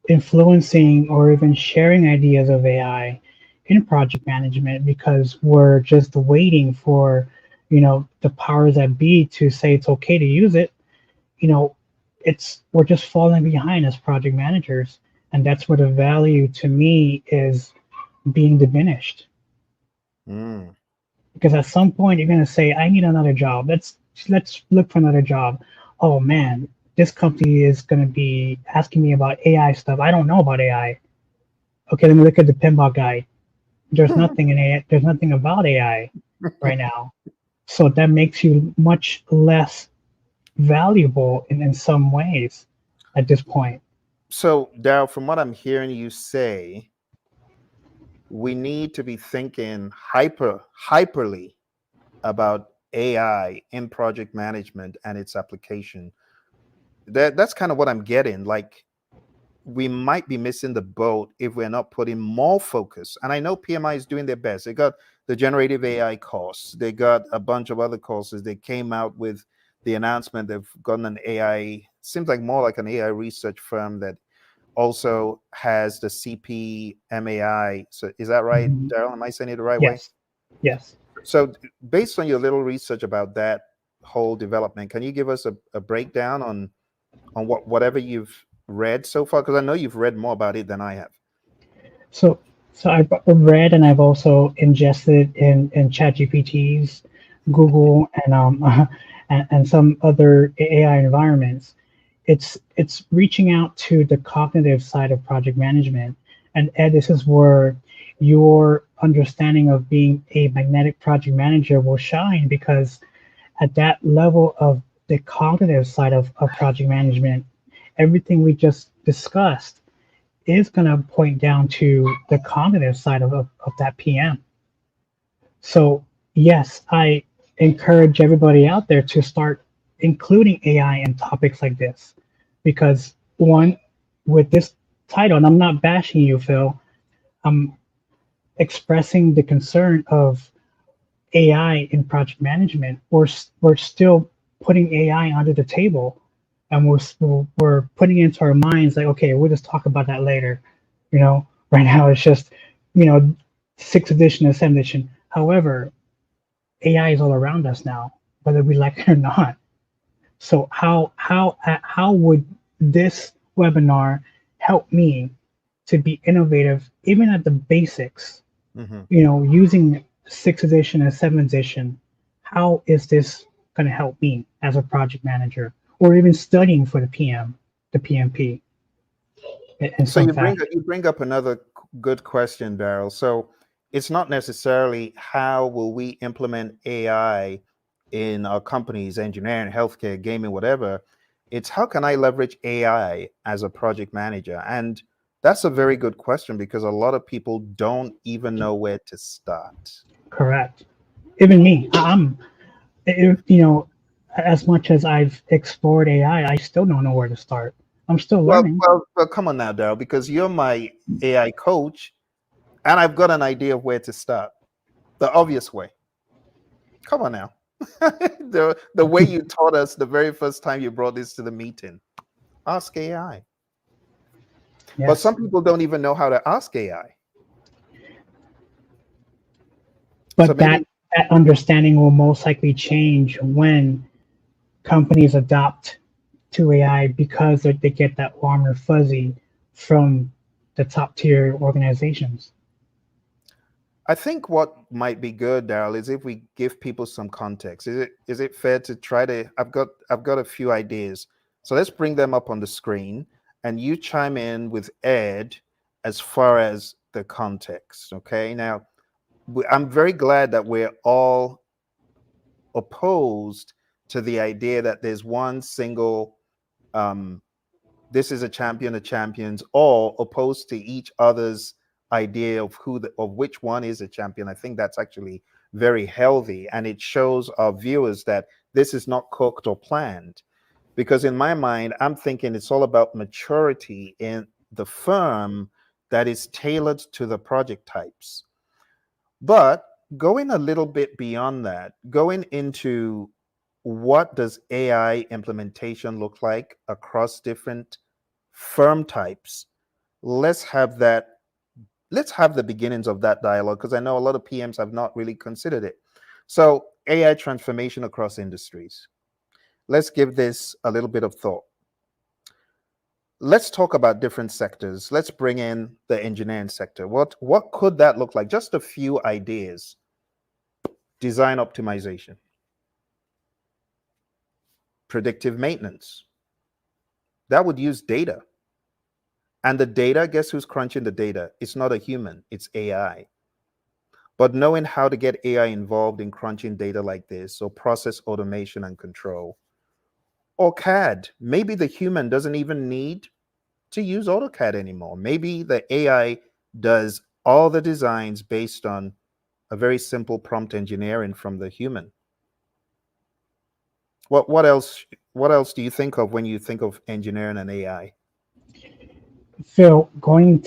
influencing or even sharing ideas of AI in project management, because we're just waiting for, the powers that be to say it's okay to use it, we're just falling behind as project managers. And that's where the value to me is being diminished. Because at some point you're going to say, I need another job. Let's look for another job. Oh man, this company is going to be asking me about AI stuff. I don't know about AI. Okay, let me look at the PMBOK guide. There's nothing in AI. There's nothing about AI right now. So that makes you much less valuable in some ways at this point. So, Darrell, from what I'm hearing you say, we need to be thinking hyperly about AI in project management and its application. That's kind of what I'm getting. Like, we might be missing the boat if we're not putting more focus. And I know PMI is doing their best. They got the generative AI course. They got a bunch of other courses. They came out with the announcement they've gotten an AI, seems like more like an AI research firm that also has the CPMAI. So is that right, Darrell? Am I saying it the right way? Yes. So based on your little research about that whole development, can you give us a breakdown on whatever you've read so far? Because I know you've read more about it than I have. So, so I've read and I've also ingested in ChatGPT's, Google, and some other AI environments. It's reaching out to the cognitive side of project management. And Ed, this is where your understanding of being a magnetic project manager will shine, because at that level of the cognitive side of project management, everything we just discussed is going to point down to the cognitive side of that PM. So, yes, I encourage everybody out there to start including AI in topics like this, because one, with this title, and I'm not bashing you, Phill, I'm expressing the concern of AI in project management. We're still putting AI under the table, and we're putting it into our minds like, okay, we'll just talk about that later. Right now it's just, sixth edition and seventh edition. However, AI is all around us now, whether we like it or not. So how would this webinar help me to be innovative, even at the basics? Using sixth edition and seventh edition, how is this going to help me as a project manager, or even studying for the PMP? So you bring up another good question, Darrell. So it's not necessarily how will we implement AI in our companies, engineering, healthcare, gaming, whatever. It's how can I leverage AI as a project manager? And that's a very good question, because a lot of people don't even know where to start. Correct. Even me, as much as I've explored AI, I still don't know where to start. I'm still learning. Well, come on now, Darrell, because you're my AI coach, and I've got an idea of where to start. The obvious way. Come on now. the way you taught us the very first time you brought this to the meeting. Ask AI. Yes. But some people don't even know how to ask AI. But so that understanding will most likely change when companies adopt to AI, because they get that warm or fuzzy from the top tier organizations. I think what might be good, Darrell, is if we give people some context. Is it fair to try to? I've got a few ideas, so let's bring them up on the screen, and you chime in with Ed as far as the context. Okay. Now, I'm very glad that we're all opposed to the idea that there's one single. This is a champion of champions, all opposed to each other's idea of which one is a champion. I think that's actually very healthy, and it shows our viewers that this is not cooked or planned, because in my mind, I'm thinking it's all about maturity in the firm that is tailored to the project types. But going a little bit beyond that, going into what does AI implementation look like across different firm types, let's have the beginnings of that dialogue, because I know a lot of PMs have not really considered it. So AI transformation across industries. Let's give this a little bit of thought. Let's talk about different sectors. Let's bring in the engineering sector. What could that look like? Just a few ideas. Design optimization, predictive maintenance. That would use data. And the data, guess who's crunching the data? It's not a human, it's AI. But knowing how to get AI involved in crunching data like this, so process automation and control. Or CAD. Maybe the human doesn't even need to use AutoCAD anymore. Maybe the AI does all the designs based on a very simple prompt engineering from the human. What else do you think of when you think of engineering and AI? Phill, going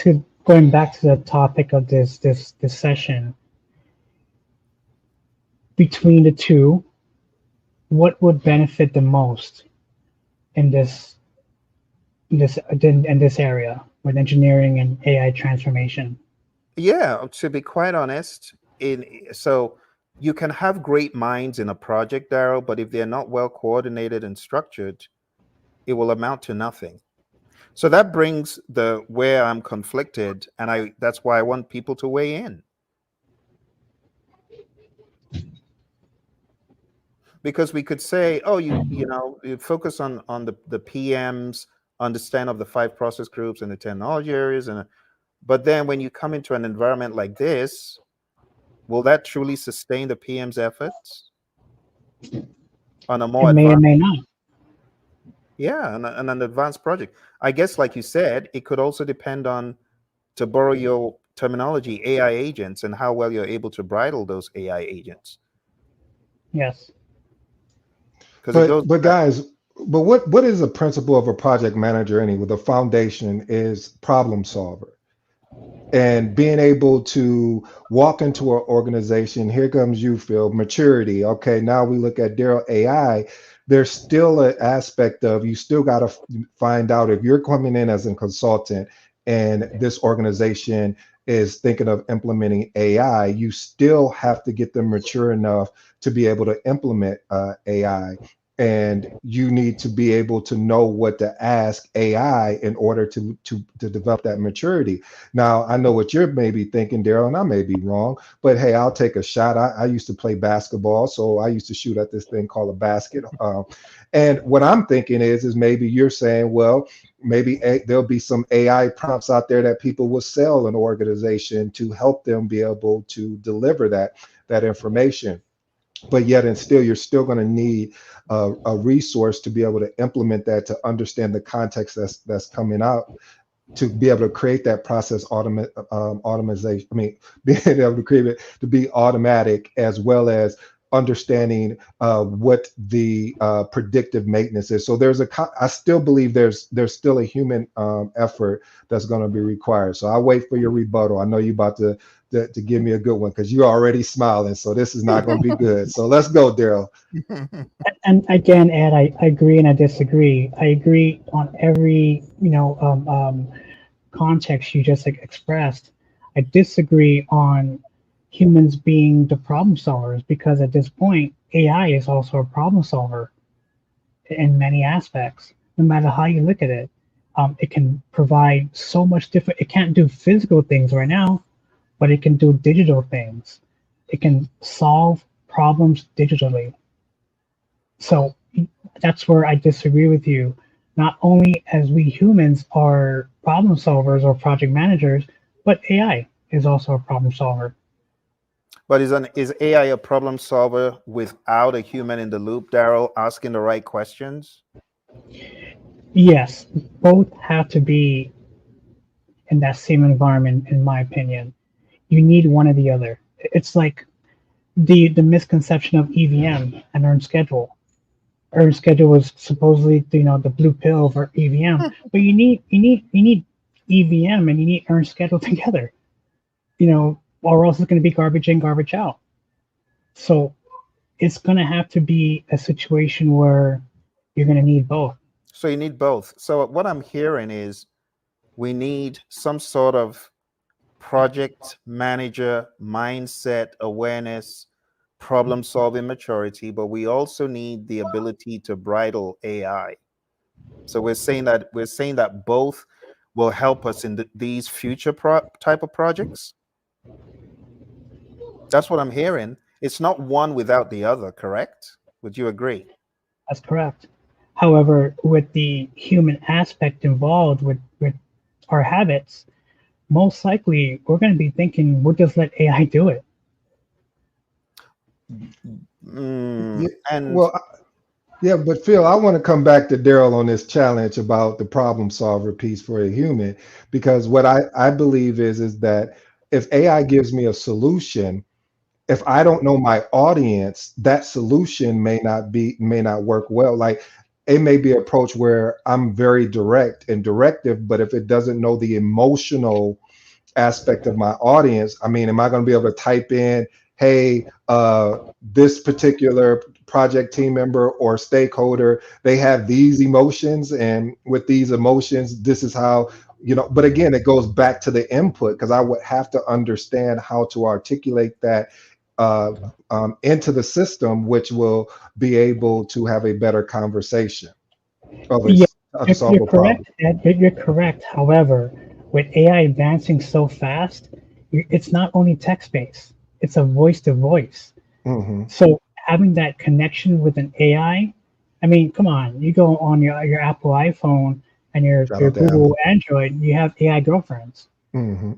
back to the topic of this session, between the two, what would benefit the most in this area with engineering and AI transformation? Yeah, to be quite honest, so you can have great minds in a project, Darrell, but if they're not well coordinated and structured, it will amount to nothing. So that brings the where I'm conflicted, and that's why I want people to weigh in. Because we could say, oh, you focus on the PMs, understand of the 5 process groups and the technology areas, but then when you come into an environment like this, will that truly sustain the PM's efforts on a more It may or advanced? may not. Yeah, and an advanced project. I guess, like you said, it could also depend on, to borrow your terminology, AI agents and how well you're able to bridle those AI agents. Yes. But guys, but what is the principle of a project manager anyway? The foundation is problem solver. And being able to walk into an organization, here comes you, Phill, maturity. Okay, now we look at Darrell AI. There's still an aspect of, you still got to find out if you're coming in as a consultant and this organization is thinking of implementing AI, you still have to get them mature enough to be able to implement AI. And you need to be able to know what to ask AI in order to develop that maturity. Now, I know what you're maybe thinking, Darrell, and I may be wrong, but hey, I'll take a shot. I used to play basketball, so I used to shoot at this thing called a basket. And what I'm thinking is maybe you're saying, well, maybe there'll be some AI prompts out there that people will sell an organization to help them be able to deliver that information. But yet and still, you're still going to need a resource to be able to implement that, to understand the context that's coming out, to be able to create that process automation. I mean, being able to create it to be automatic, as well as understanding what the predictive maintenance is. So I still believe there's still a human effort that's going to be required. So I'll wait for your rebuttal. I know you're about to give me a good one, because you're already smiling. So this is not going to be good. So let's go, Darrell. And again, Ed, I agree and I disagree. I agree on every context you just expressed. I disagree on humans being the problem solvers, because at this point, AI is also a problem solver in many aspects. No matter how you look at it, it can provide so much different. It can't do physical things right now, but it can do digital things. It can solve problems digitally. So that's where I disagree with you. Not only as we humans are problem solvers or project managers, but AI is also a problem solver. But is AI a problem solver without a human in the loop, Darrell, asking the right questions? Yes, both have to be in that same environment, in my opinion. You need one or the other. It's like the misconception of EVM and earned schedule. Earned schedule was supposedly the blue pill for EVM, but you need EVM and you need earned schedule together, or else it's going to be garbage in, garbage out. So it's going to have to be a situation where you're going to need both. So you need both. So what I'm hearing is we need some sort of project manager mindset, awareness, problem solving maturity, but we also need the ability to bridle AI. So we're saying that both will help us in these future type of projects. That's what I'm hearing. It's not one without the other, correct? Would you agree? That's correct. However, with the human aspect involved with our habits, most likely we're going to be thinking, we'll just let AI do it. But Phill, I want to come back to Darrell on this challenge about the problem solver piece for a human, because what I believe is that if AI gives me a solution, if I don't know my audience, that solution may not work well. Like, it may be an approach where I'm very direct and directive, but if it doesn't know the emotional aspect of my audience, I mean, am I going to be able to type in, hey, this particular project team member or stakeholder, they have these emotions, and with these emotions, this is how, but again, it goes back to the input, because I would have to understand how to articulate that into the system, which will be able to have a better conversation Yeah, to solve you're a problem. correct. Ed, you're correct. However, with AI advancing so fast, it's not only text based; it's a voice to voice. Hmm. So having that connection with an I mean, come on, you go on your Apple iPhone and Shout your out to Google Apple. Android, you have AI girlfriends. Hmm.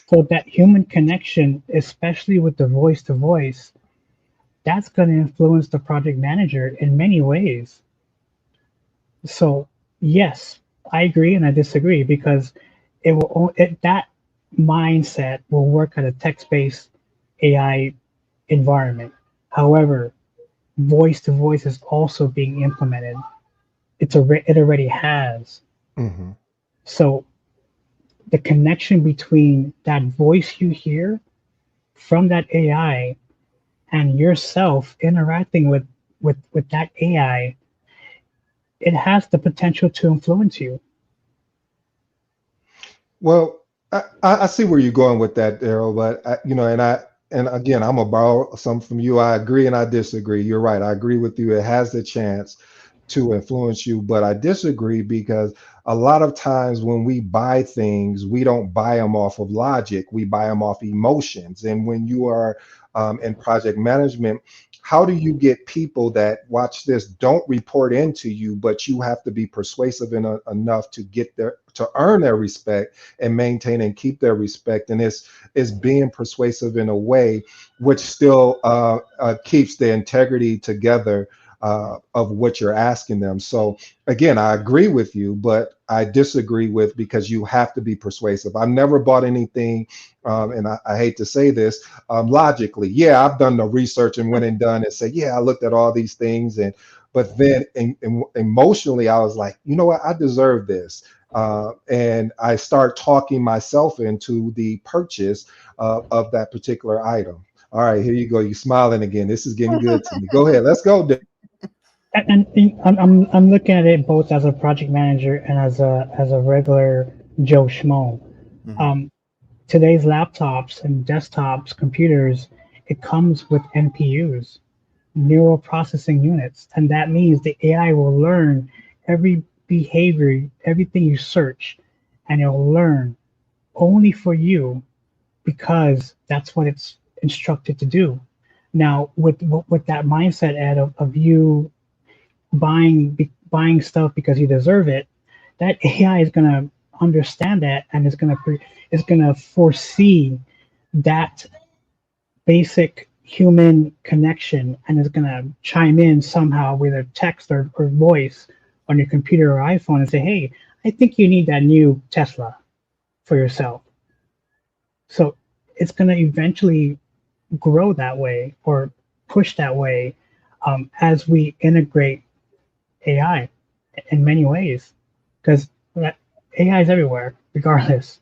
So that human connection, especially with the voice to voice, that's going to influence the project manager in many ways. So yes, I agree and I disagree because that mindset will work at a text-based AI environment. However, voice to voice is also being implemented. It already has. Hmm. So the connection between that voice you hear from that AI and yourself interacting with that AI, it has the potential to influence you. Well, I see where you're going with that, Darrell, but and again, I'm gonna borrow some from you. I agree and I disagree. You're right. I agree with you. It has the chance to influence you, but I disagree because a lot of times when we buy things, we don't buy them off of logic. We buy them off emotions. And when you are in project management, how do you get people that watch this don't report into you, but you have to be persuasive enough to get their to earn their respect and maintain and keep their respect? And it's being persuasive in a way which still keeps the integrity together of what you're asking them. So again, I agree with you, but I disagree with because you have to be persuasive. I've never bought anything, and I hate to say this, logically. Yeah, I've done the research and went and done and say, yeah, I looked at all these things, and but then emotionally, I was like, you know what, I deserve this. And I start talking myself into the purchase of that particular item. All right, here you go. You smiling again. This is getting good to me. Go ahead. Let's go. I'm looking at it both as a project manager and as a regular Joe Schmo. Mhm. Um, Today's laptops and desktops, computers, it comes with NPUs, neural processing units, and that means the AI will learn every behavior, everything you search, and it'll learn only for you because that's what it's instructed to do. Now, with that mindset, Ed, of you buying stuff because you deserve it, that AI is gonna understand that and is gonna foresee that basic human connection and is gonna chime in somehow with a text or voice on your computer or iPhone and say, "Hey, I think you need that new Tesla for yourself." So it's gonna eventually grow that way or push that way as we integrate AI in many ways because AI is everywhere, regardless.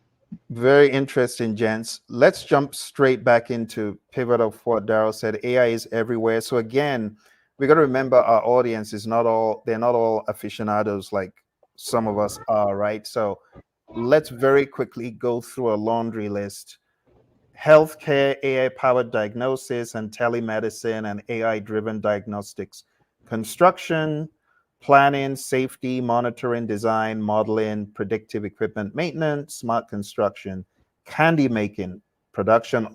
Very interesting, gents. Let's jump straight back into pivot of what Darrell said. AI is everywhere. So again, we got to remember our audience is not all, they're not all aficionados like some of us are, right? So let's very quickly go through a laundry list. Healthcare, AI-powered diagnosis and telemedicine and AI-driven diagnostics. Construction, planning, safety, monitoring, design, modeling, predictive equipment maintenance, smart construction, candy making, production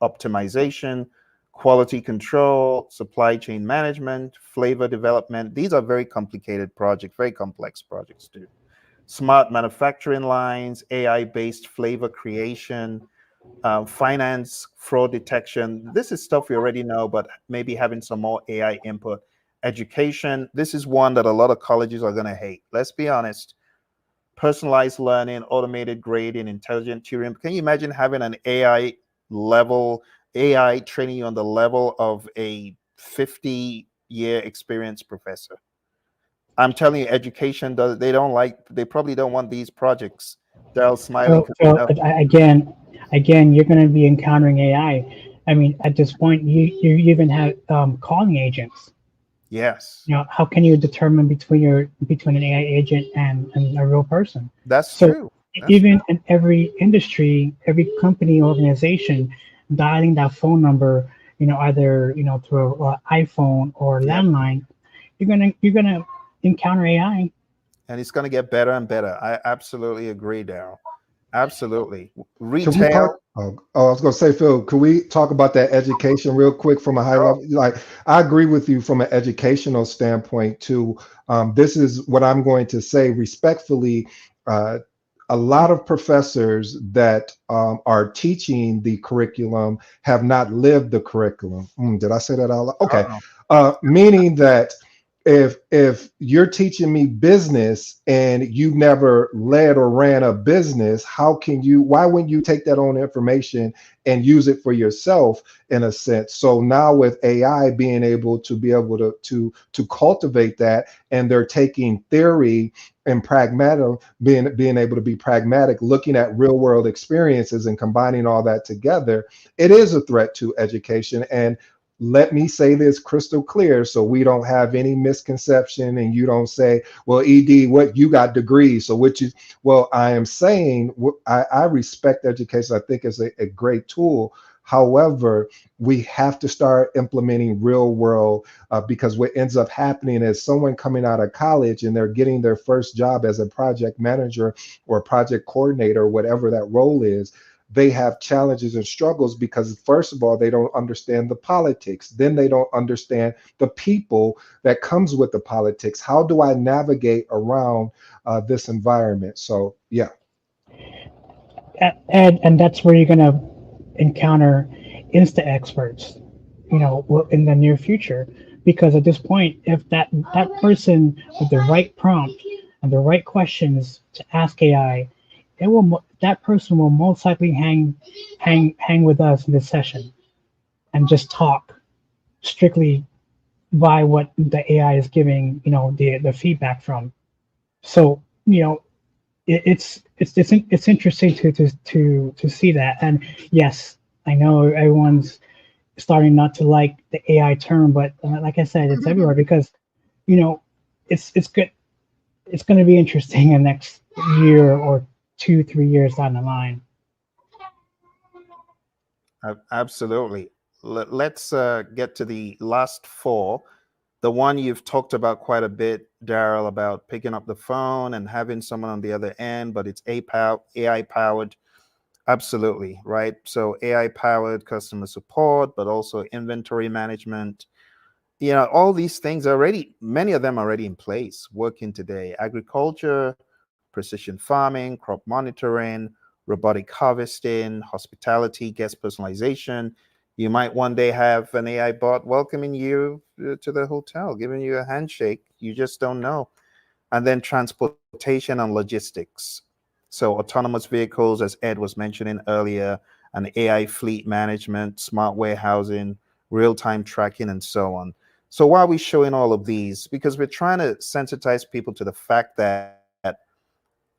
optimization, quality control, supply chain management, flavor development. These are very complicated projects, very complex projects too. Smart manufacturing lines, AI-based flavor creation, finance, fraud detection. This is stuff we already know, but maybe having some more AI input. Education, this is one that a lot of colleges are going to hate. Let's be honest. Personalized learning, automated grading, intelligent tutoring. Can you imagine having an AI training you on the level of a 50-year experienced professor? I'm telling you, education does, they probably don't want these projects. Darrell's smiling because he knows. Again, you're going to be encountering AI. I mean, at this point, you even have calling agents. Yes, You know, how can you determine between an AI agent and a real person? that's So true. That's true. even in every industry, every company, organization, dialing that phone number either through an iPhone or Yep. landline, you're gonna encounter AI. And it's going to get better and better. I absolutely agree, Darrell. Absolutely. Can we Retail. talk? I was going to say, Phil, can we talk about that education real quick from a high Sure. level? Like, I agree with you from an educational standpoint too. This is what I'm going to say respectfully. Uh, a lot of professors that are teaching the curriculum have not lived the curriculum. Did I say that out loud? Okay. Uh-oh. Meaning that if you're teaching me business and you've never led or ran a business, why wouldn't you take that on information and use it for yourself in a sense? So now with AI being able to cultivate that, and they're taking theory and pragmatic, being able to be pragmatic, looking at real world experiences and combining all that together, it is a threat to education. And let me say this crystal clear so we don't have any misconception and you don't say, well, ED, what you got degrees, so which is, well, I am saying I respect education. I think it's a great tool. However, we have to start implementing real world, because what ends up happening is someone coming out of college and they're getting their first job as a project manager or project coordinator, whatever that role is. They have challenges and struggles because, first of all, they don't understand the politics. Then they don't understand the people that comes with the politics. How do I navigate around this environment? So, yeah. And that's where you're gonna encounter insta experts, in the near future, because at this point, if that person with the right prompt and the right questions to ask AI, that person will most likely hang with us in this session and just talk strictly by what the AI is giving, the feedback from. So, it's interesting to see that. And yes, I know everyone's starting not to like the AI term, but like I said, it's everywhere because you know it's good. It's going to be interesting in the next year or 2-3 years down the line. Absolutely. Let's get to the last four. The one you've talked about quite a bit, Darrell, about picking up the phone and having someone on the other end, but it's AI powered. Absolutely, right? So AI powered customer support, but also inventory management. All these things already, many of them already in place, working today. Agriculture, precision farming, crop monitoring, robotic harvesting, hospitality, guest personalization. You might one day have an AI bot welcoming you to the hotel, giving you a handshake. You just don't know. And then transportation and logistics. So autonomous vehicles, as Ed was mentioning earlier, and AI fleet management, smart warehousing, real-time tracking, and so on. So why are we showing all of these? Because we're trying to sensitize people to the fact that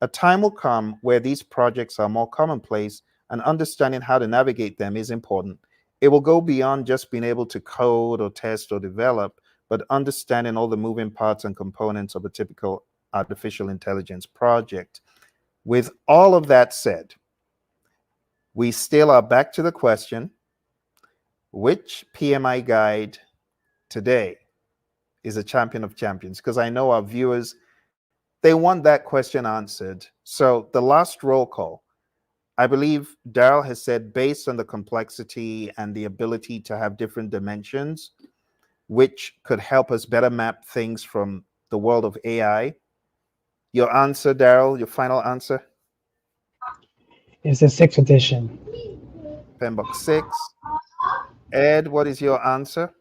a time will come where these projects are more commonplace, and understanding how to navigate them is important. It will go beyond just being able to code or test or develop, but understanding all the moving parts and components of a typical artificial intelligence project. With all of that said, we still are back to the question, which PMI guide today is a champion of champions? Because I know our viewers, they want that question answered. So the last roll call, I believe Darrell has said, based on the complexity and the ability to have different dimensions, which could help us better map things from the world of AI. Your answer, Darrell, your final answer? It's the sixth edition. PMBOK 6. Ed, what is your answer?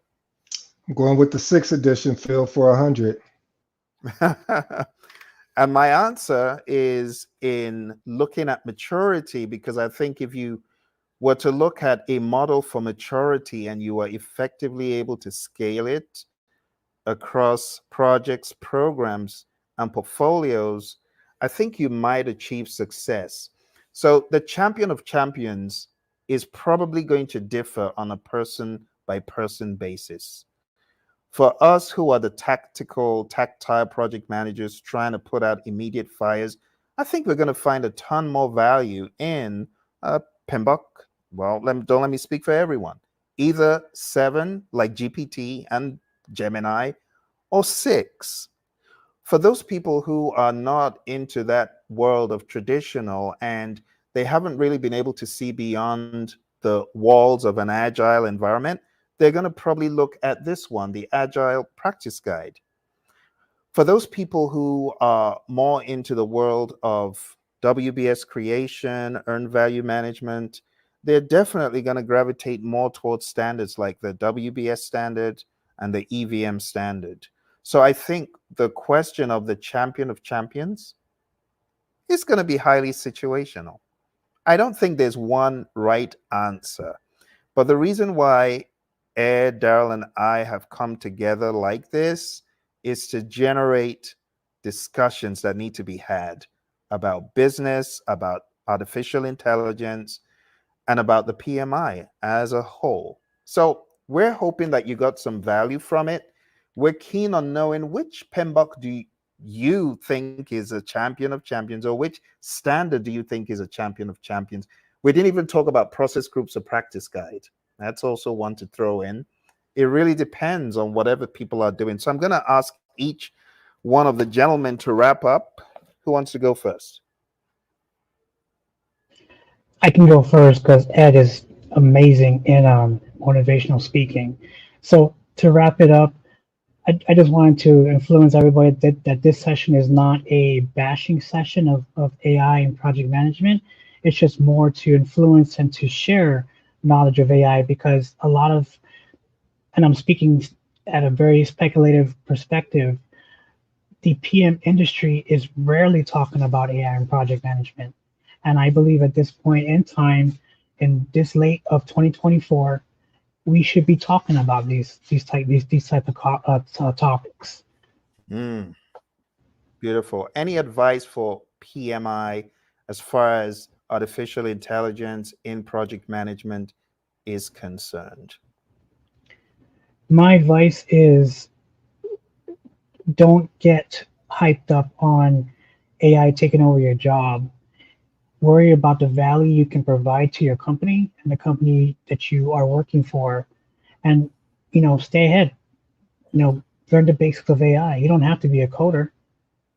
I'm going with the sixth edition, Phil, for 100. And my answer is in looking at maturity, because I think if you were to look at a model for maturity and you are effectively able to scale it across projects, programs, and portfolios, I think you might achieve success. So the champion of champions is probably going to differ on a person by person basis. For us who are the tactile project managers trying to put out immediate fires, I think we're going to find a ton more value in PMBOK. Well, don't let me speak for everyone. either 7, like GPT and Gemini, or 6. For those people who are not into that world of traditional and they haven't really been able to see beyond the walls of an agile environment, they're going to probably look at this one, the Agile Practice Guide. For those people who are more into the world of WBS creation, earned value management, they're definitely going to gravitate more towards standards like the WBS standard and the EVM standard. So I think the question of the champion of champions is going to be highly situational. I don't think there's one right answer. But the reason why Ed, Darrell, and I have come together like this is to generate discussions that need to be had about business, about artificial intelligence, and about the PMI as a whole. So we're hoping that you got some value from it. We're keen on knowing which PMBOK do you think is a champion of champions, or which standard do you think is a champion of champions? We didn't even talk about process groups or practice guide. That's also one to throw in. It really depends on whatever people are doing. So I'm going to ask each one of the gentlemen to wrap up. Who wants to go first? I can go first because Ed is amazing in motivational speaking. So to wrap it up, I just wanted to influence everybody that this session is not a bashing session of AI and project management. It's just more to influence and to share knowledge of AI, because a lot of, and I'm speaking at a very speculative perspective, the PM industry is rarely talking about AI and project management. And I believe at this point in time, in this late of 2024, we should be talking about these type of topics. Beautiful. Any advice for PMI as far as artificial intelligence in project management is concerned? My advice is don't get hyped up on AI taking over your job. Worry about the value you can provide to your company and the company that you are working for, and stay ahead. Learn the basics of AI. You don't have to be a coder.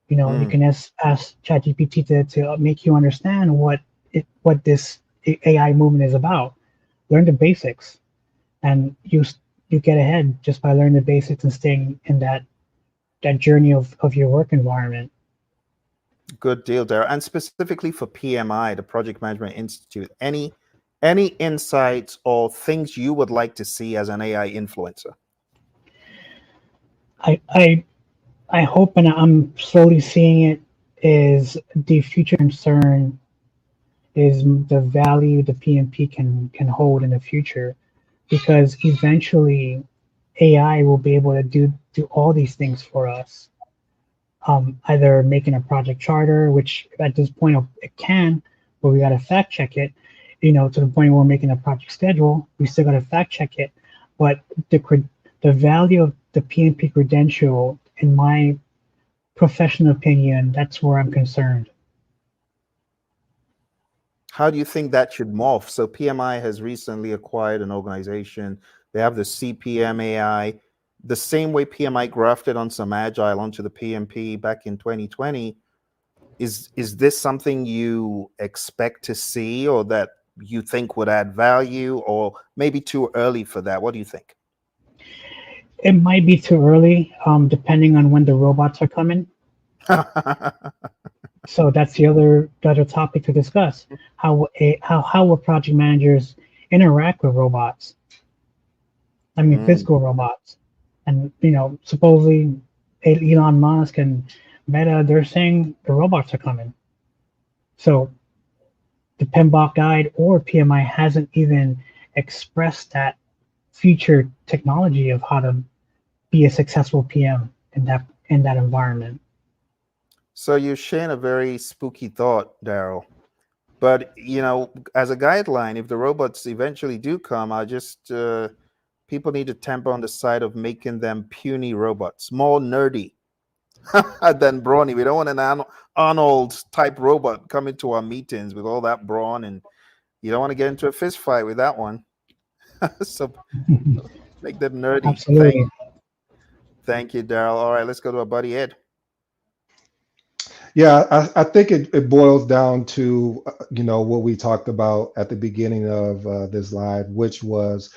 You can ask ChatGPT to make you understand what this AI movement is about. Learn the basics, and you get ahead just by learning the basics and staying in that journey of your work environment. Good deal, Darrell. And specifically for PMI, the Project Management Institute, any insights or things you would like to see as an AI influencer? I hope, and I'm slowly seeing it, is the future concern is the value the PMP can hold in the future, because eventually AI will be able to do all these things for us. Either making a project charter, which at this point it can, but we got to fact check it, to the point where we're making a project schedule, we still got to fact check it. But the value of the PMP credential, in my professional opinion, that's where I'm concerned. How do you think that should morph? So PMI has recently acquired an organization. They have the CPM AI. The same way PMI grafted on some Agile onto the PMP back in 2020. Is this something you expect to see, or that you think would add value, or maybe too early for that? What do you think? It might be too early, depending on when the robots are coming. So that's the other topic to discuss. How will project managers interact with robots? I mean, physical robots. And supposedly Elon Musk and Meta, they're saying the robots are coming. So the PMBOK guide or PMI hasn't even expressed that future technology of how to be a successful PM in that environment. So you're sharing a very spooky thought, Darrell. But as a guideline, if the robots eventually do come, I just people need to temper on the side of making them puny robots, more nerdy than brawny. We don't want an Arnold type robot coming to our meetings with all that brawn, and you don't want to get into a fist fight with that one. So make them nerdy. Absolutely. Thank you, Darrell. All right, let's go to our buddy Ed. Yeah, I think it boils down to what we talked about at the beginning of this live, which was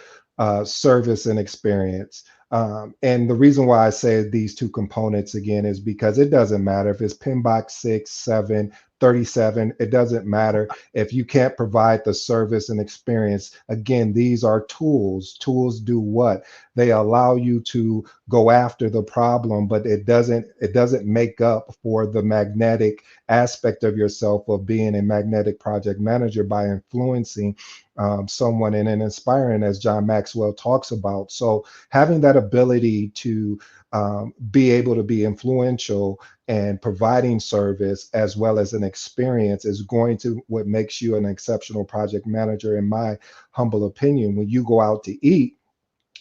service and experience. And the reason why I say these two components again is because it doesn't matter if it's PMBOK 6, 7, 37, it doesn't matter if you can't provide the service and experience. Again, these are tools. Tools do what? They allow you to go after the problem, but it doesn't make up for the magnetic aspect of yourself of being a magnetic project manager by influencing someone and inspiring, as John Maxwell talks about. So having that ability to be able to be influential and providing service as well as an experience is going to what makes you an exceptional project manager, in my humble opinion. When you go out to eat,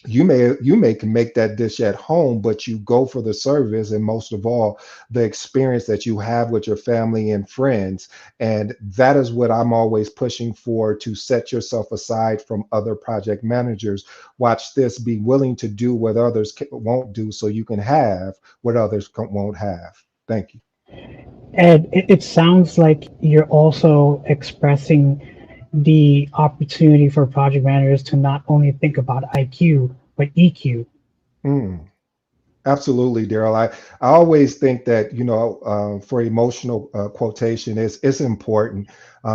you may can make that dish at home, but you go for the service and most of all the experience that you have with your family and friends. And that is what I'm always pushing for, to set yourself aside from other project managers. Watch this: be willing to do what others won't do so you can have what others won't have. Thank you. And it sounds like you're also expressing the opportunity for project managers to not only think about IQ, but EQ. Mm. Absolutely, Darrell. I always think that, for emotional quotation, it's important,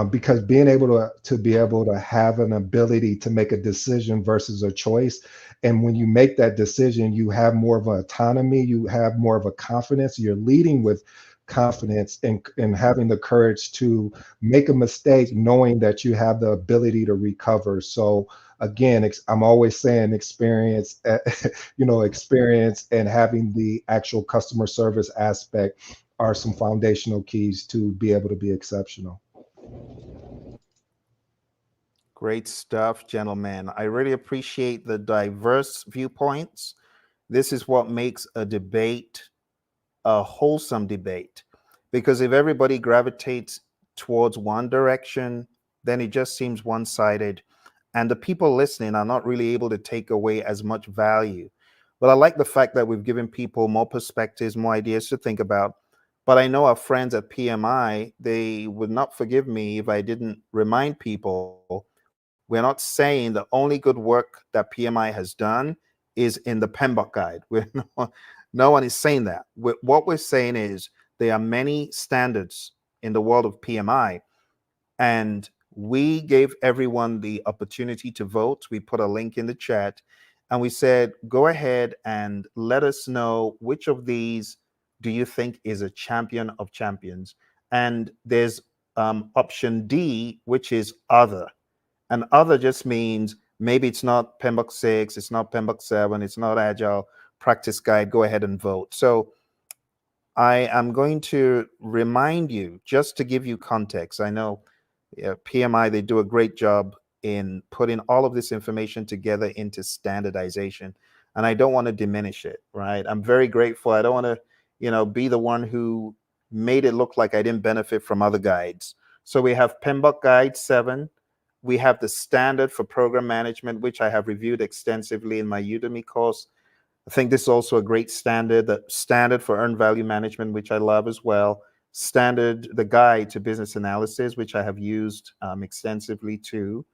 because being able to be able to have an ability to make a decision versus a choice. And when you make that decision, you have more of an autonomy, you have more of a confidence, you're leading with confidence, and having the courage to make a mistake, knowing that you have the ability to recover. So again, I'm always saying experience, experience and having the actual customer service aspect are some foundational keys to be able to be exceptional. Great stuff, gentlemen. I really appreciate the diverse viewpoints. This is what makes a debate a wholesome debate. Because if everybody gravitates towards one direction, then it just seems one sided. And the people listening are not really able to take away as much value. But I like the fact that we've given people more perspectives, more ideas to think about. But I know our friends at PMI, they would not forgive me if I didn't remind people we're not saying the only good work that PMI has done is in the PMBOK guide. No one is saying that. What we're saying is there are many standards in the world of PMI, and we gave everyone the opportunity to vote. We put a link in the chat, and we said, go ahead and let us know which of these do you think is a champion of champions. And there's option D, which is other. And other just means maybe it's not PMBOK 6, it's not PMBOK 7, it's not Agile Practice Guide. Go ahead and vote. So I am going to remind you, just to give you context. I know PMI, they do a great job in putting all of this information together into standardization. And I don't want to diminish it, right? I'm very grateful. I don't want to, be the one who made it look like I didn't benefit from other guides. So we have PMBOK Guide 7. We have the standard for program management, which I have reviewed extensively in my Udemy course. I think this is also a great standard, the standard for earned value management, which I love as well. Standard, the guide to business analysis, which I have used extensively too.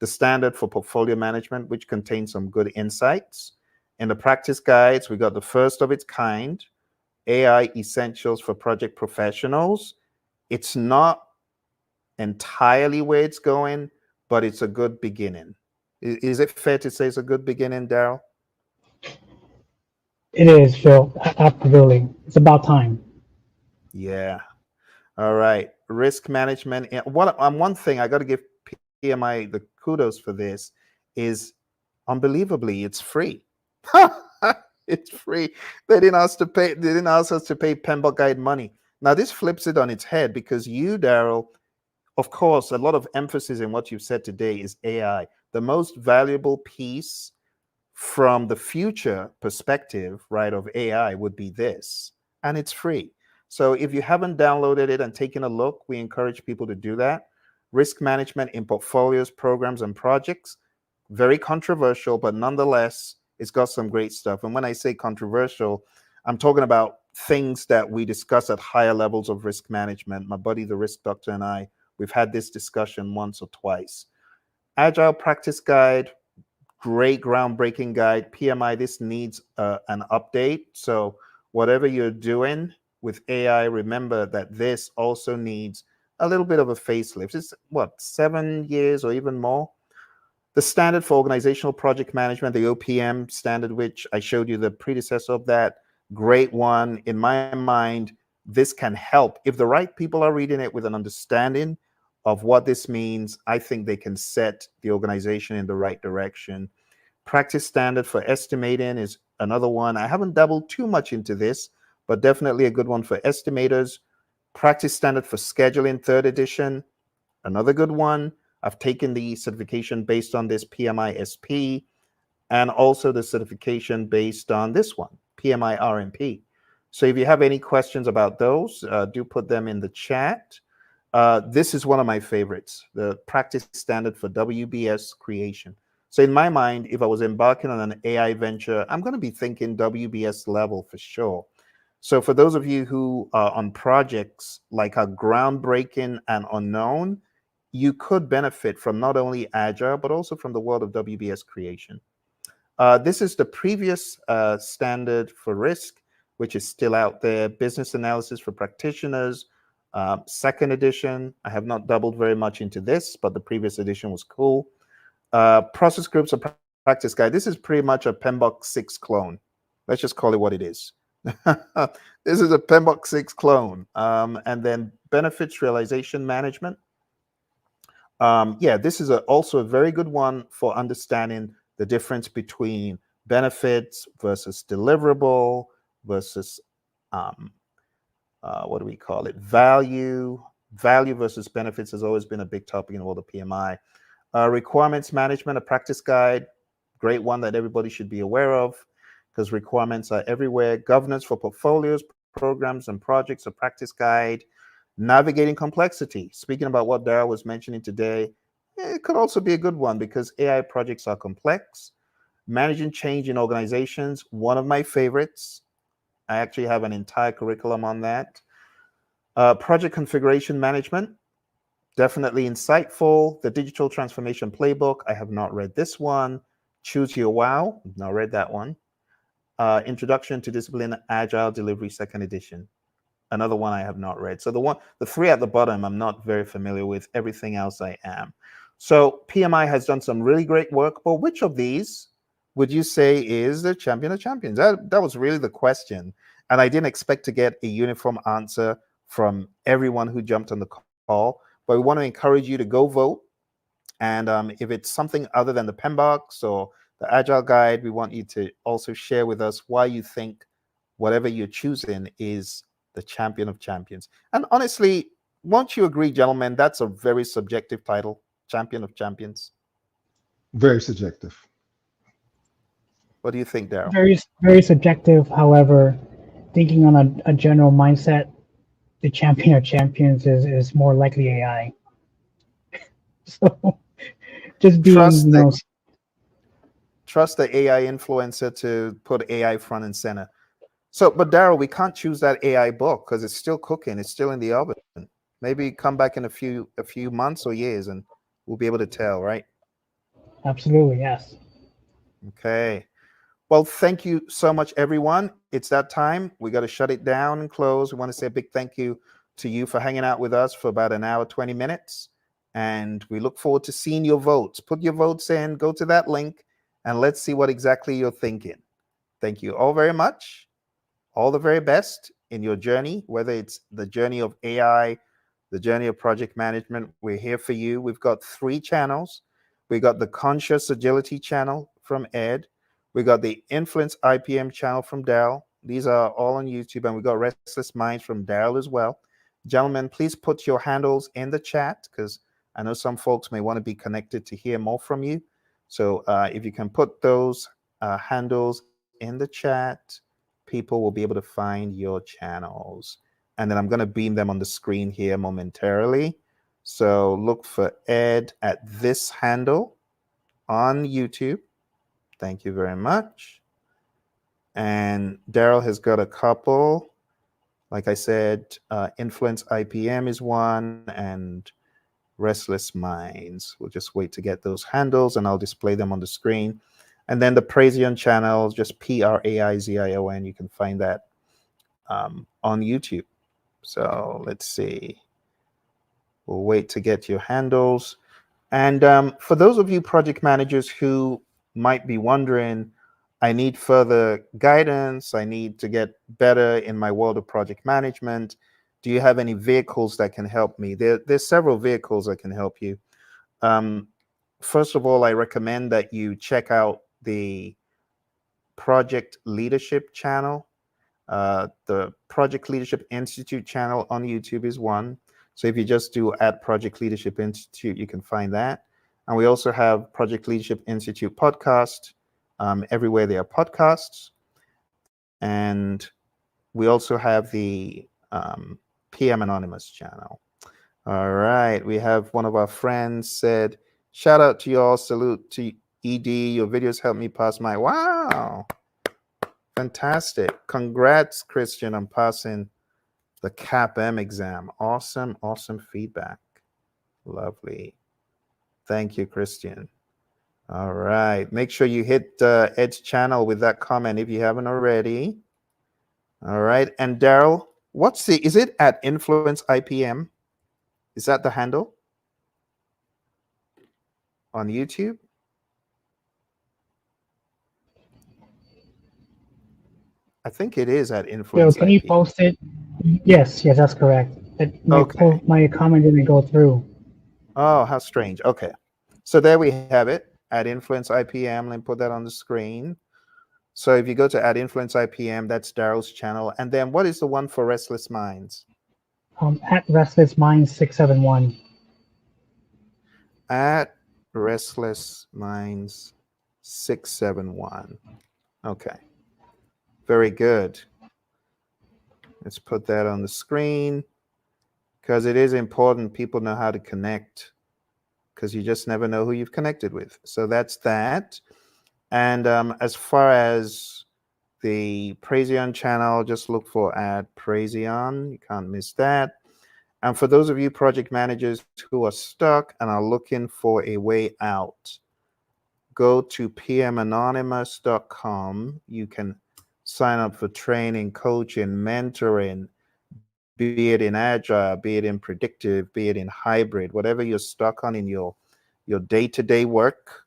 The standard for portfolio management, which contains some good insights. In the practice guides, we got the first of its kind, AI Essentials for Project Professionals. It's not entirely where it's going, but it's a good beginning. Is it fair to say it's a good beginning, Darrell? It is, Phil. Absolutely. It's about time. Yeah. All right. Risk management. And one thing I got to give PMI the kudos for this is unbelievably, it's free. It's free. They didn't ask to pay. They didn't ask us to pay PMBOK Guide money. Now this flips it on its head because you, Darrell, of course, a lot of emphasis in what you've said today is AI. The most valuable piece from the future perspective, right, of AI would be this, and it's free. So if you haven't downloaded it and taken a look, we encourage people to do that. Risk management in portfolios, programs, and projects. very controversial, but nonetheless, it's got some great stuff. And when I say controversial, I'm talking about things that we discuss at higher levels of risk management. My buddy, the risk doctor, and I, we've had this discussion once or twice. Agile Practice Guide, great groundbreaking guide. PMI, this needs an update. So whatever you're doing with AI, remember that this also needs a little bit of a facelift. It's what, 7 years or even more? The standard for organizational project management, the OPM standard, which I showed you the predecessor of that, great one. In my mind, this can help. If the right people are reading it with an understanding of what this means, I think they can set the organization in the right direction. Practice standard for estimating is another one. I haven't dabbled too much into this, but definitely a good one for estimators. Practice standard for scheduling, third edition, another good one. I've taken the certification based on this PMI SP, and also the certification based on this one, PMI RMP. So if you have any questions about those, do put them in the chat. This is one of my favorites, the practice standard for WBS creation. So in my mind, if I was embarking on an AI venture, I'm going to be thinking WBS level for sure. So for those of you who are on projects like are groundbreaking and unknown, you could benefit from not only Agile, but also from the world of WBS creation. This is the previous standard for risk, which is still out there. Business analysis for practitioners, second edition. I have not doubled very much into this, but the previous edition was cool. Process groups of practice guide. This is pretty much a PMBOK 6 clone. Let's just call it what it is. This is a PMBOK 6 clone. And then benefits realization management. Yeah, this is also a very good one for understanding the difference between benefits versus deliverable versus what do we call it? Value versus benefits has always been a big topic in all the PMI. Requirements management, a practice guide, great one that everybody should be aware of because requirements are everywhere. Governance for portfolios, programs, and projects, a practice guide. Navigating complexity. Speaking about what Darrell was mentioning today, it could also be a good one because AI projects are complex. Managing change in organizations, one of my favorites. I actually have an entire curriculum on that. Project configuration management, definitely insightful. The digital transformation playbook, I have not read this one. Choose your wow, not read that one. Introduction to discipline agile delivery, second edition. Another one I have not read. So the three at the bottom, I'm not very familiar with. Everything else I am. So PMI has done some really great work, but which of these would you say is the champion of champions? That was really the question. And I didn't expect to get a uniform answer from everyone who jumped on the call, but we want to encourage you to go vote. And if it's something other than the PMBOK or the Agile Guide, we want you to also share with us why you think whatever you're choosing is the champion of champions. And honestly, won't you agree, gentlemen, that's a very subjective title, champion of champions? Very subjective. What do you think, Darrell? Very, very subjective. However, thinking on a general mindset, the champion of champions is more likely AI. So just being, trust the AI influencer to put AI front and center. So, but Darrell, we can't choose that AI book because it's still cooking. It's still in the oven. Maybe come back in a few months or years and we'll be able to tell, right? Absolutely, yes. Okay. Well, thank you so much, everyone. It's that time. We got to shut it down and close. We want to say a big thank you to you for hanging out with us for about an hour, 20 minutes. And we look forward to seeing your votes. Put your votes in, go to that link, and let's see what exactly you're thinking. Thank you all very much. All the very best in your journey, whether it's the journey of AI, the journey of project management. We're here for you. We've got 3 channels. We got the Conscious Agility channel from Ed. We got the Influence IPM channel from Darrell. These are all on YouTube, and we got Restless Minds from Darrell as well. Gentlemen, please put your handles in the chat because I know some folks may want to be connected to hear more from you. So if you can put those handles in the chat, people will be able to find your channels. And then I'm going to beam them on the screen here momentarily. So look for Ed at this handle on YouTube. Thank you very much. And Darrell has got a couple. Like I said, Influence IPM is one, and Restless Minds. We'll just wait to get those handles, and I'll display them on the screen. And then the Praizion channel, just Praizion. You can find that on YouTube. So let's see. We'll wait to get your handles. And for those of you project managers who might be wondering, I need further guidance, I need to get better in my world of project management, do you have any vehicles that can help me? There's several vehicles that can help you. First of all, I recommend that you check out the Project Leadership channel. The Project Leadership Institute channel on YouTube is one. So if you just do @Project Leadership Institute, you can find that. And we also have Project Leadership Institute podcast, everywhere there are podcasts. And we also have the PM Anonymous channel. All right, we have one of our friends said, shout out to y'all, salute to ED, your videos help me pass my, wow, fantastic. Congrats, Christian, on passing the CAPM exam. Awesome, awesome feedback. Lovely. Thank you, Christian. All right, make sure you hit Ed's channel with that comment if you haven't already. All right, and Darrell, is it @Influence IPM? Is that the handle on YouTube? I think it is @Influence Can you IPM. post it? Yes, that's correct. My comment didn't go through. Oh, how strange. Okay, so there we have it, @Influence IPM. Let me put that on the screen. So if you go to @Influence IPM, that's Darrell's channel. And then what is the one for Restless Minds? @Restless Minds 671. @Restless Minds 671. Okay. Very good. Let's put that on the screen because it is important people know how to connect, because you just never know who you've connected with. So that's that. And as far as the Praizion channel, just look for @Praizion. You can't miss that. And for those of you project managers who are stuck and are looking for a way out, go to pmanonymous.com. You can sign up for training, coaching, mentoring, be it in Agile, be it in predictive, be it in hybrid, whatever you're stuck on in your day-to-day work.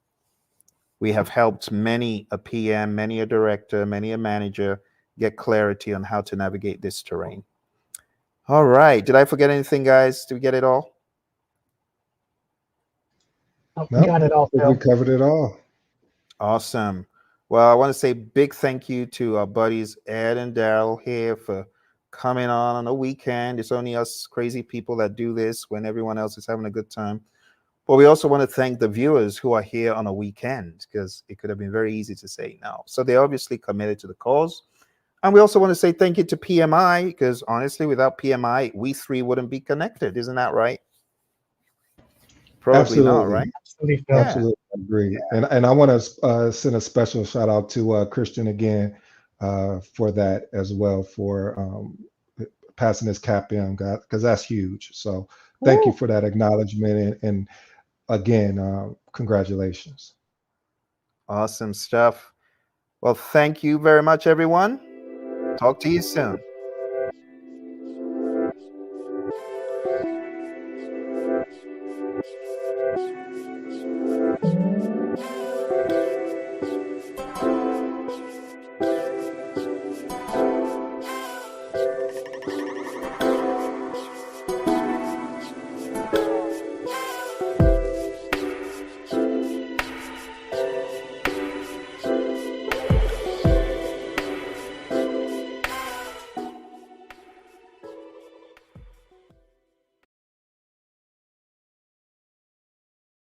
We have helped many a PM, many a director, many a manager get clarity on how to navigate this terrain. All right. Did I forget anything, guys? Did we get it all? We got it all, Phill. We covered it all. Awesome. Well, I want to say big thank you to our buddies Ed and Darrell here for coming on a weekend. It's only us crazy people that do this when everyone else is having a good time. But we also want to thank the viewers who are here on a weekend, because it could have been very easy to say no. So they're obviously committed to the cause. And we also want to say thank you to PMI, because honestly, without PMI, we three wouldn't be connected. Isn't that right? Probably Absolutely not, right? Absolutely, Yeah. Absolutely agree. And I want to send a special shout out to Christian again for that as well, for passing this CAPM, because that's huge. So thank you for that acknowledgement, and again, congratulations. Awesome stuff. Well, thank you very much, everyone. Talk to you soon.